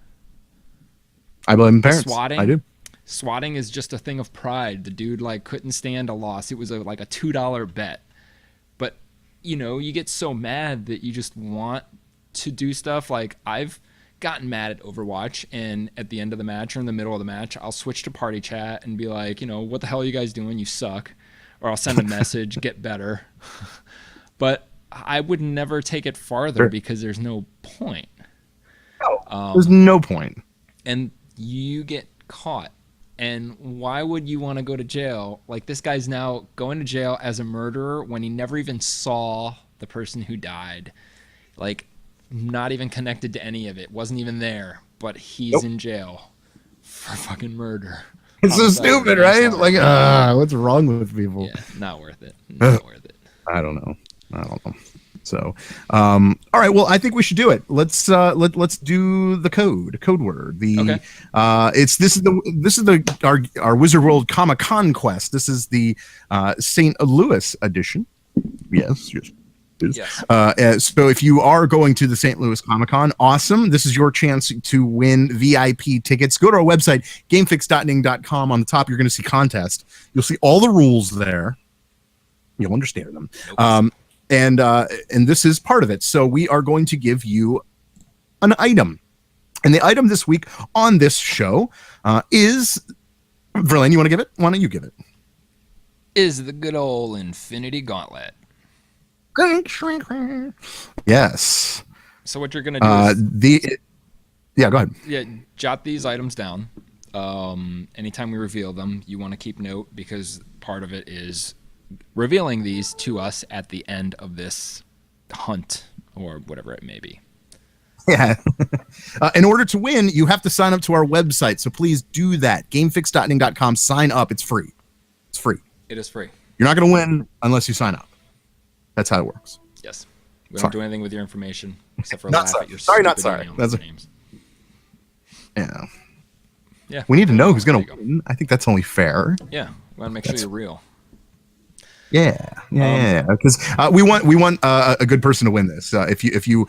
I blame parents. Swatting, I do. Swatting is just a thing of pride. The dude like couldn't stand a loss. It was like a $2 bet. But, you know, you get so mad that you just want to do stuff. Like I've gotten mad at Overwatch, and at the end of the match or in the middle of the match, I'll switch to party chat and be like, you know, what the hell are you guys doing? You suck. Or I'll send a message, get better. But I would never take it farther because there's no point. There's no point. And you get caught. And why would you want to go to jail? Like this guy's now going to jail as a murderer when he never even saw the person who died. Like, not even connected to any of it, wasn't even there, but he's in jail for fucking murder. It's so stupid, right? Like, what's wrong with people? Yeah, not worth it. Not worth it. I don't know. So, all right. Well, I think we should do it. Let's do the code word. This is our Wizard World Comic Con quest. This is the St. Louis edition. Yes. So if you are going to the St. Louis Comic Con, awesome. This is your chance to win VIP tickets. Go to our website, gamefix.ning.com. On the top, you're going to see contest. You'll see all the rules there. You'll understand them. And this is part of it. So we are going to give you an item. And the item this week on this show is, Verlaine, you want to give it? Why don't you give it? Is the good old Infinity Gauntlet. Yes. So what you're gonna do is go ahead. Yeah, jot these items down. Anytime we reveal them, you want to keep note because part of it is revealing these to us at the end of this hunt or whatever it may be. Yeah. In order to win, you have to sign up to our website. So please do that. Gamefix.ning.com. Sign up. It's free. It's free. It is free. You're not going to win unless you sign up. That's how it works. Yes. We don't do anything with your information except for not laugh sorry. at your sorry, not stupid sorry. email That's names. Yeah. We need to know who's going to win. I think that's only fair. Yeah. We want to make sure you're real. Yeah. Because we want a good person to win this. If you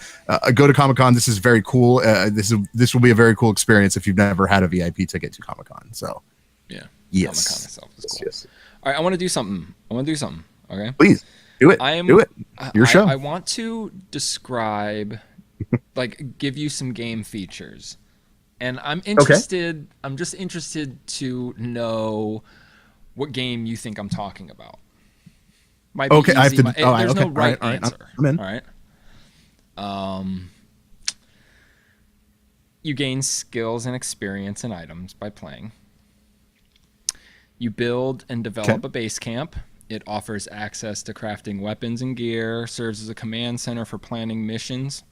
go to Comic-Con, this is very cool. This will be a very cool experience if you've never had a VIP ticket to Comic-Con. So yeah. Yes. Comic-Con itself is cool. Yes. All right. I want to do something. Okay. Please do it. Do it. Your show. I want to describe, give you some game features, and I'm interested. Okay. I'm just interested to know what game you think I'm talking about. Might be easy. I have to. There's no right answer. I'm in. All right. You gain skills and experience and items by playing. You build and develop a base camp. It offers access to crafting weapons and gear, serves as a command center for planning missions.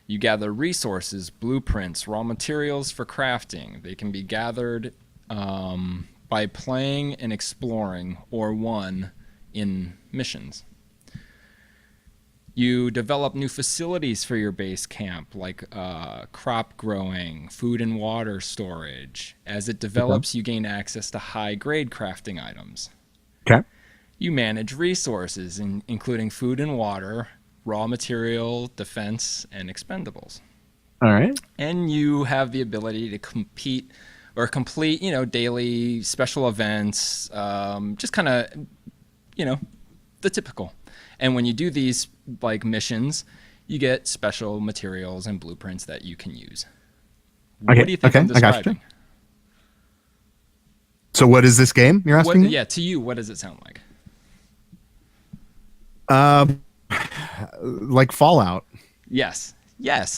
You gather resources, blueprints, raw materials for crafting. They can be gathered by playing and exploring or won in missions. You develop new facilities for your base camp, like crop growing, food and water storage. As it develops, you gain access to high-grade crafting items. Okay. You manage resources, including food and water, raw material, defense, and expendables. All right. And you have the ability to compete or complete, daily special events, just kind of, the typical. And when you do these like missions, you get special materials and blueprints that you can use. Okay, What do you think I'm I got you. describing? So what is this game you're asking me? Yeah, to you, what does it sound like? Like Fallout. Yes.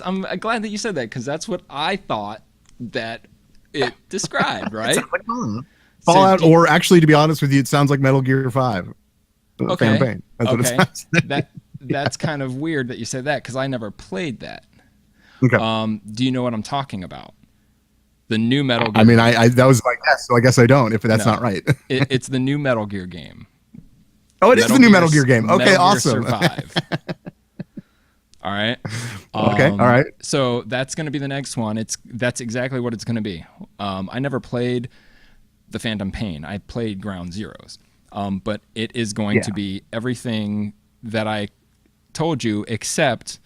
I'm glad that you said that, because that's what I thought that it described, right? Fallout, So or actually, to be honest with you, it sounds like Metal Gear 5. okay. Phantom Pain. That's what it sounds like. That's kind of weird that you said that, because I never played that. Okay. Do you know what I'm talking about? The new Metal Gear. I mean, I that was my guess, so I guess I don't. If that's not right, it's the new Metal Gear game. Oh, it is the new Metal Gear game. Okay, Metal awesome. Gear Survive. All right. Okay, all right. So that's going to be the next one. That's exactly what it's going to be. I never played the Phantom Pain. I played Ground Zeroes. But it is going to be everything that I told you, except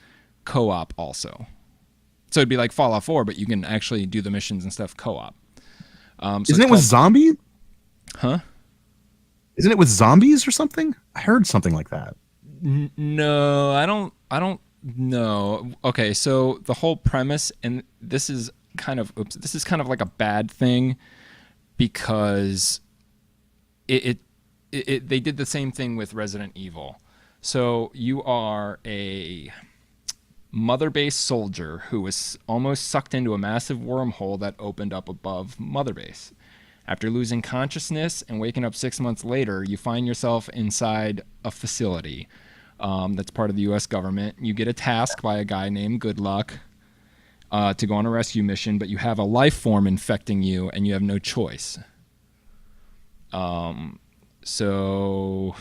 co-op also. So it'd be like Fallout 4, but you can actually do the missions and stuff co-op. So Isn't it with zombie? Huh? Isn't it with zombies or something? I heard something like that. No, I don't know. Okay, so the whole premise, and this is kind of like a bad thing, because they did the same thing with Resident Evil. So you are a Mother Base soldier who was almost sucked into a massive wormhole that opened up above Mother Base. After losing consciousness and waking up 6 months later, you find yourself inside a facility that's part of the U.S. government. You get a task by a guy named Good Luck to go on a rescue mission, but you have a life form infecting you, and you have no choice. So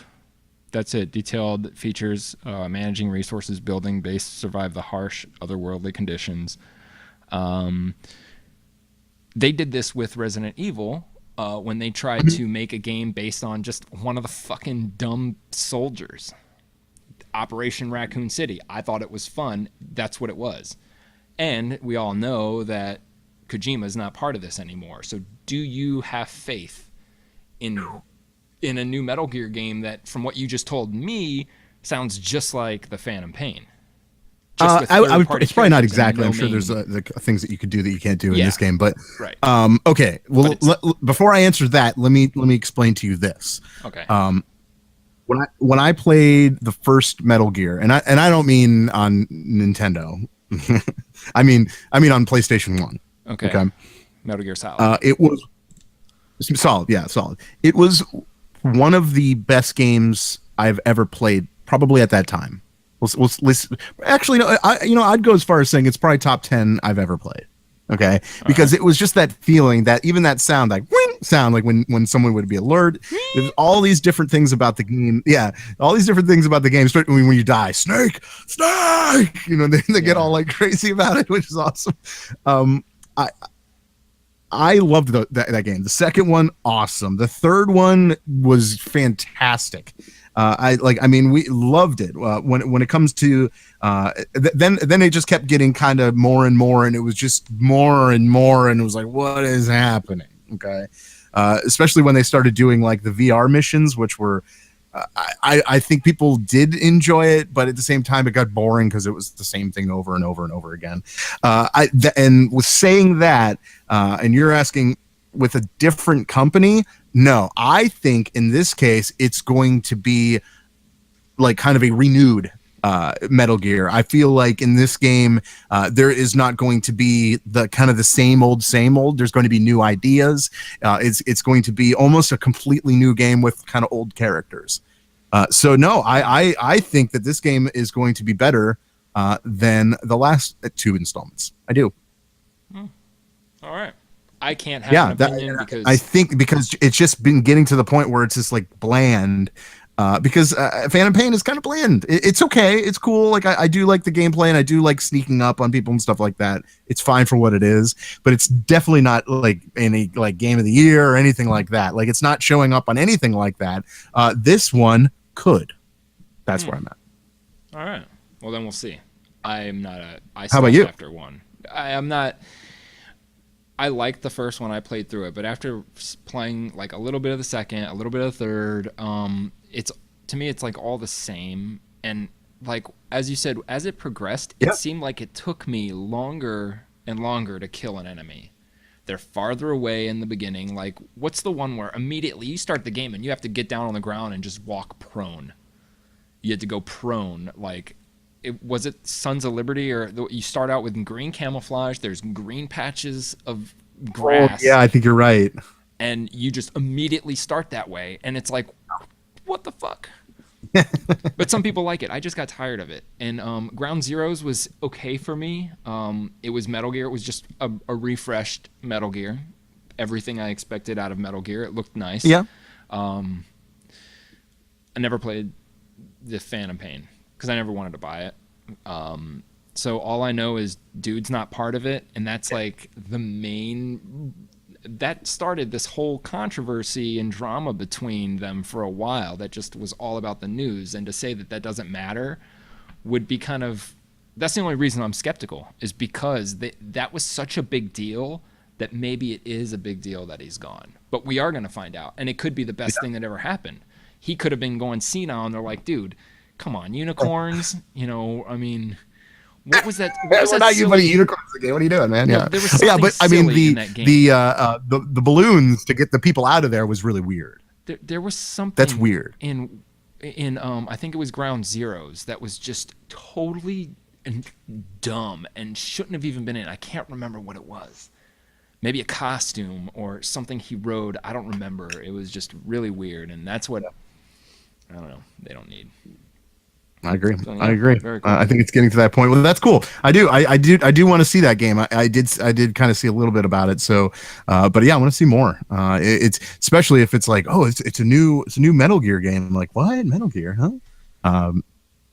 that's it. Detailed features, managing resources, building base to survive the harsh otherworldly conditions. They did this with Resident Evil when they tried to make a game based on just one of the fucking dumb soldiers. Operation Raccoon City. I thought it was fun. That's what it was. And we all know that Kojima's not part of this anymore. So do you have faith in a new Metal Gear game that, from what you just told me, sounds just like the Phantom Pain? It's probably not exactly. I'm sure there's the things that you could do that you can't do in this game. But right. Okay. Well, before I answer that, let me explain to you this. Okay. When I played the first Metal Gear, and I don't mean on Nintendo, I mean on PlayStation 1. Okay. Metal Gear Solid. It was solid. Yeah, solid. It was one of the best games I've ever played, probably at that time. Actually, no. I'd go as far as saying it's probably top 10 I've ever played. Okay, because it was just that feeling, that even that sound, like whing sound, like when someone would be alert. There's all these different things about the game. Yeah, all these different things about the game. Especially when you die, snake. They get all like crazy about it, which is awesome. I loved that game. The second one, awesome. The third one was fantastic. We loved it. When it comes to then it just kept getting kind of more and more, and it was just more and more, and it was like, what is happening? Okay, especially when they started doing like the VR missions, which were I think people did enjoy it, but at the same time it got boring because it was the same thing over and over and over again. And with saying that, and you're asking with a different company, no, I think in this case it's going to be like kind of a renewed Metal Gear. I feel like in this game there is not going to be the kind of the same old. There's going to be new ideas. It's going to be almost a completely new game with kind of old characters. So no, I think that this game is going to be better than the last two installments. I do. All right. I can't have an opinion because I think because it's just been getting to the point where it's just like bland. Because Phantom Pain is kind of bland. It's okay. It's cool. Like I do like the gameplay, and I do like sneaking up on people and stuff like that. It's fine for what it is, but it's definitely not like any like game of the year or anything like that. Like it's not showing up on anything like that. This one could. That's where I'm at. All right. Well, then we'll see. I am not a. How about you? After one, I am not. I liked the first one. I played through it, but after playing like a little bit of the second, a little bit of the third, it's to me it's like all the same. And like as you said, as it progressed, it seemed like it took me longer and longer to kill an enemy. They're farther away in the beginning. Like, what's the one where immediately you start the game and you have to get down on the ground and just walk prone? You had to go prone. Like, was it Sons of Liberty, or you start out with green camouflage? There's green patches of grass. Oh, yeah, I think you're right. And you just immediately start that way, and it's like, what the fuck? But some people like it. I just got tired of it. And Ground Zeroes was okay for me. It was Metal Gear. It was just a refreshed Metal Gear. Everything I expected out of Metal Gear. It looked nice. Yeah. I never played the Phantom Pain because I never wanted to buy it. So all I know is dude's not part of it, and that's like the main. That started this whole controversy and drama between them for a while that just was all about the news. And to say that that doesn't matter would be kind of, that's the only reason I'm skeptical, is because that was such a big deal that maybe it is a big deal that he's gone. But we are going to find out, and it could be the best thing that ever happened. He could have been going senile, and they're like, dude, come on, unicorns, I mean... What was that? What was We're not using unicorns again. What are you doing, man? No, there was something but I mean silly in that game. the balloons to get the people out of there was really weird. There was something that's weird in I think it was Ground Zeroes that was just totally dumb and shouldn't have even been in. I can't remember what it was. Maybe a costume or something he rode. I don't remember. It was just really weird, and that's what I don't know. They don't need. I agree. So, yeah, I agree. very cool. I think it's getting to that point. Well, that's cool. I do want to see that game. I did kind of see a little bit about it. So, but yeah, I want to see more. It's especially if it's like, oh, it's a new Metal Gear game. I'm like, what? Metal Gear, huh?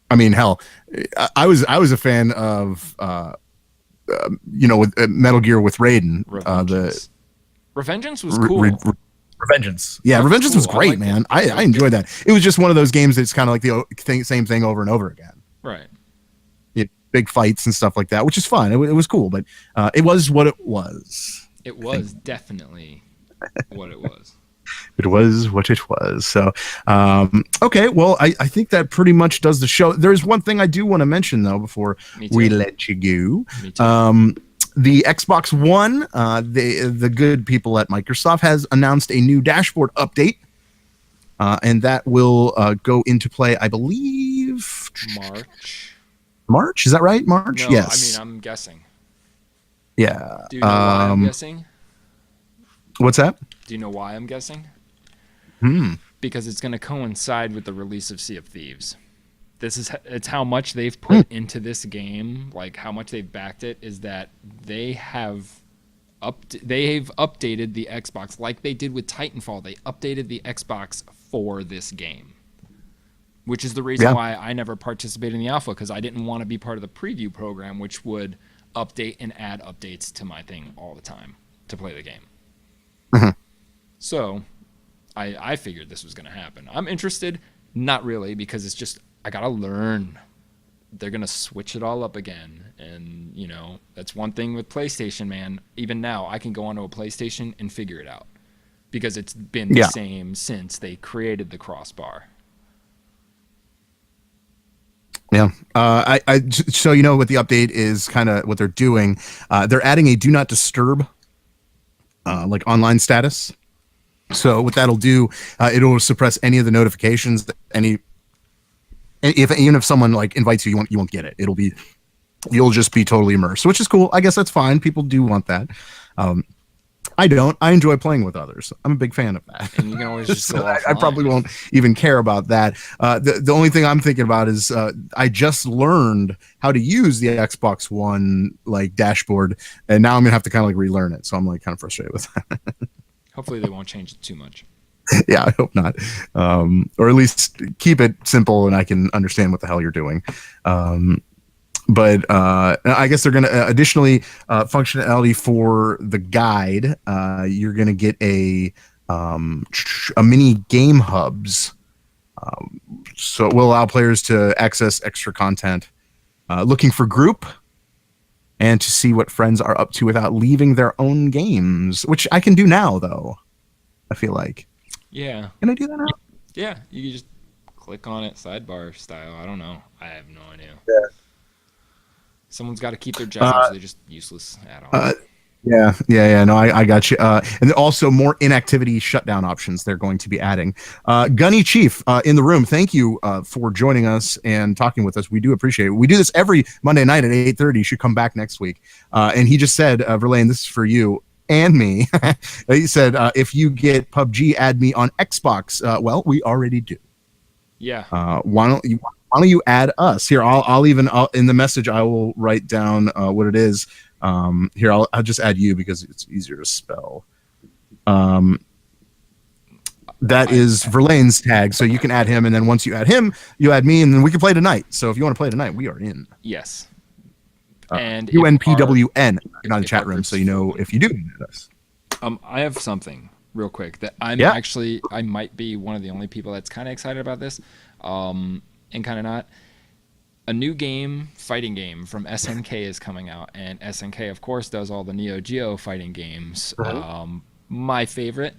I mean, hell, I was a fan of with Metal Gear with Raiden. Revengeance was cool. Revengeance. Yeah, Revengeance was great, man. I enjoyed that. It was just one of those games that's kind of like the same thing over and over again. Right. Big fights and stuff like that, which is fun. It was cool, but it was what it was. It was definitely what it was. It was what it was. So, okay. Well, I think that pretty much does the show. There's one thing I do want to mention, though, before we let you go. Me too. The Xbox One, the good people at Microsoft has announced a new dashboard update, and that will go into play, I believe, March. Is that right? March? No, yes. I mean, I'm guessing. Yeah. Do you know why I'm guessing? What's that? Do you know why I'm guessing? Because it's going to coincide with the release of Sea of Thieves. It's how much they've put into this game, like how much they've backed it, is that they've updated the Xbox like they did with Titanfall. They updated the Xbox for this game, which is the reason why I never participated in the alpha, because I didn't want to be part of the preview program, which would update and add updates to my thing all the time to play the game. So I figured this was going to happen. I'm interested, not really, because it's just I gotta learn. They're gonna switch it all up again, and that's one thing with PlayStation, man. Even now, I can go onto a PlayStation and figure it out because it's been the same since they created the crossbar. Yeah. So what the update is, kind of what they're doing. They're adding a do not disturb, like online status. So what that'll do, it'll suppress any of the notifications that even if someone like invites you, you won't get it. You'll just be totally immersed, which is cool. I guess that's fine. People do want that. I don't. I enjoy playing with others. I'm a big fan of that. And you can always just go I probably won't even care about that. The only thing I'm thinking about is I just learned how to use the Xbox One dashboard, and now I'm gonna have to kind of relearn it. So I'm kind of frustrated with that. Hopefully they won't change it too much. Yeah, I hope not. Or at least keep it simple and I can understand what the hell you're doing. But I guess they're going to additionally functionality for the guide. You're going to get a mini game hubs. So it will allow players to access extra content. Looking for group. and to see what friends are up to without leaving their own games, which I can do now, though. I feel like. Yeah. Can I do that now? Yeah. You can just click on it sidebar style. I don't know. I have no idea. Yeah. Someone's got to keep their jobs. They're just useless add-ons. Yeah. No, I got you. And also more inactivity shutdown options they're going to be adding. Gunny Chief in the room, thank you for joining us and talking with us. We do appreciate it. We do this every Monday night at 8:30. You should come back next week. And he just said, Verlaine, this is for you and me. He said, if you get PUBG, add me on Xbox. Well, we already do. Yeah. Why don't you add us here? I'll in the message I will write down what it is. Here I'll just add you because it's easier to spell. That is Verlaine's tag, so you can add him, and then once you add him, you add me, and then we can play tonight. So if you want to play tonight, we are in. Yes. And UNPWN in the chat room, so you know if you do add us. I have something real quick that I might be one of the only people that's kind of excited about this, and kind of not. A new fighting game from SNK is coming out, and SNK, of course, does all the Neo Geo fighting games. My favorite,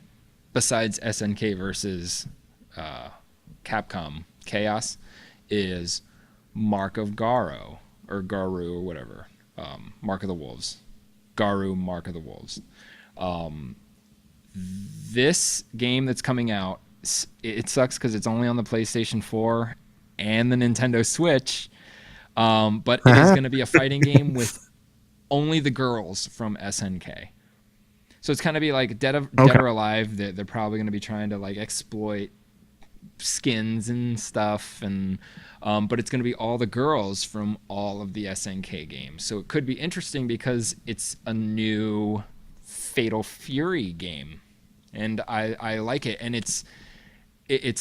besides SNK versus Capcom Chaos, is Mark of Garo, or Garu, or whatever. Mark of the Wolves. Garu, Mark of the Wolves. This game that's coming out, it sucks because it's only on the PlayStation 4 and the Nintendo Switch. But it is going to be a fighting game with only the girls from SNK. So it's kind of be like Dead or Alive. They're probably going to be trying to like exploit skins and stuff, and but it's going to be all the girls from all of the SNK games. So it could be interesting because it's a new Fatal Fury game, and I like it. And it's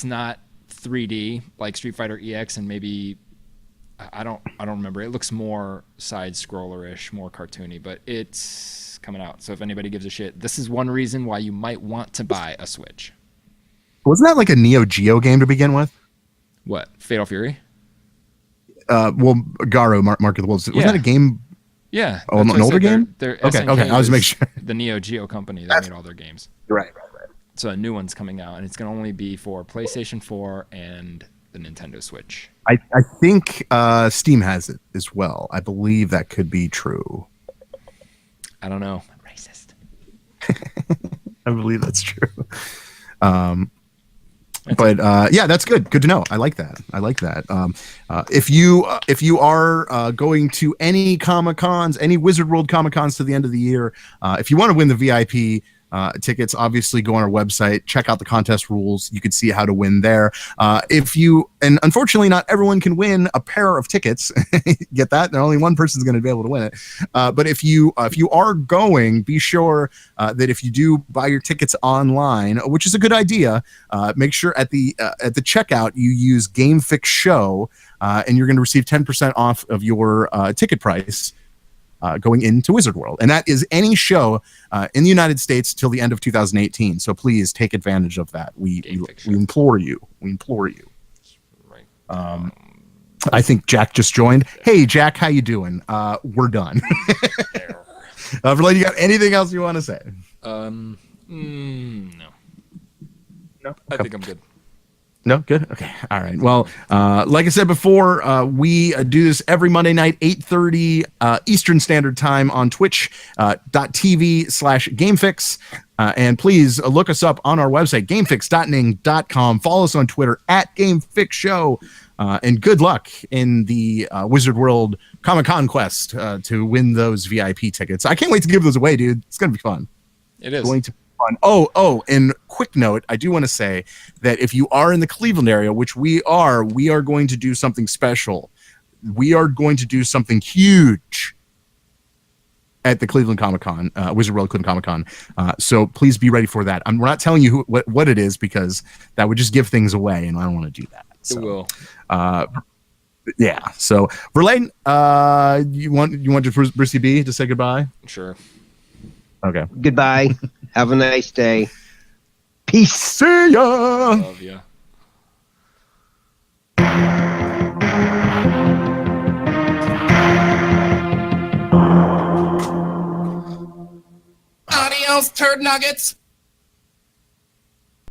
not 3D like Street Fighter EX, and maybe. I don't remember. It looks more side scroller-ish, more cartoony, but it's coming out. So if anybody gives a shit, this is one reason why you might want to buy a Switch. Wasn't that like a Neo Geo game to begin with? What? Fatal Fury? Well, Garo, Mark of the Wolves. Wasn't that a game? Yeah. Oh, an older game? They're okay. SNK I was making sure. The Neo Geo company that made all their games. Right. So a new one's coming out, and it's going to only be for PlayStation 4 and the Nintendo Switch. I think Steam has it as well. I believe that could be true. I don't know. I'm racist. I believe that's true. But that's good. Good to know. I like that. If you are going to any Comic-Cons, any Wizard World Comic-Cons to the end of the year, if you want to win the VIP tickets, obviously go on our website, check out the contest rules. You can see how to win there. And unfortunately, not everyone can win a pair of tickets. Get that? And only one person's going to be able to win it. But if you are going, be sure that if you do buy your tickets online, which is a good idea, make sure at the checkout you use GameFix Show, and you're going to receive 10% off of your ticket price. Going into Wizard World, and that is any show in the United States till the end of 2018. So please take advantage of that. We implore you. Right. I think Jack just joined. Hey, Jack, how you doing? We're done. Verlaine, you got anything else you want to say? No. Okay. I think I'm good. No, good. Okay, all right. Well, like I said before, we do this every Monday night, 8:30 Eastern Standard Time on Twitch.tv/GameFix, and please look us up on our website, GameFix.ning.com. Follow us on Twitter @GameFixShow, and good luck in the Wizard World Comic-Con quest to win those VIP tickets. I can't wait to give those away, dude. It's gonna be fun. It is going to. Fun. Oh, and quick note, I do want to say that if you are in the Cleveland area, which we are going to do something special. We are going to do something huge at the Cleveland Comic-Con, Wizard World Cleveland Comic-Con. So please be ready for that. We're not telling you what it is because that would just give things away, and I don't want to do that. So, it will. Yeah. So, Verlaine, you want just Brissy B to say goodbye? Sure. Okay. Goodbye. Have a nice day. Peace. See ya. Love ya. else, turd nuggets?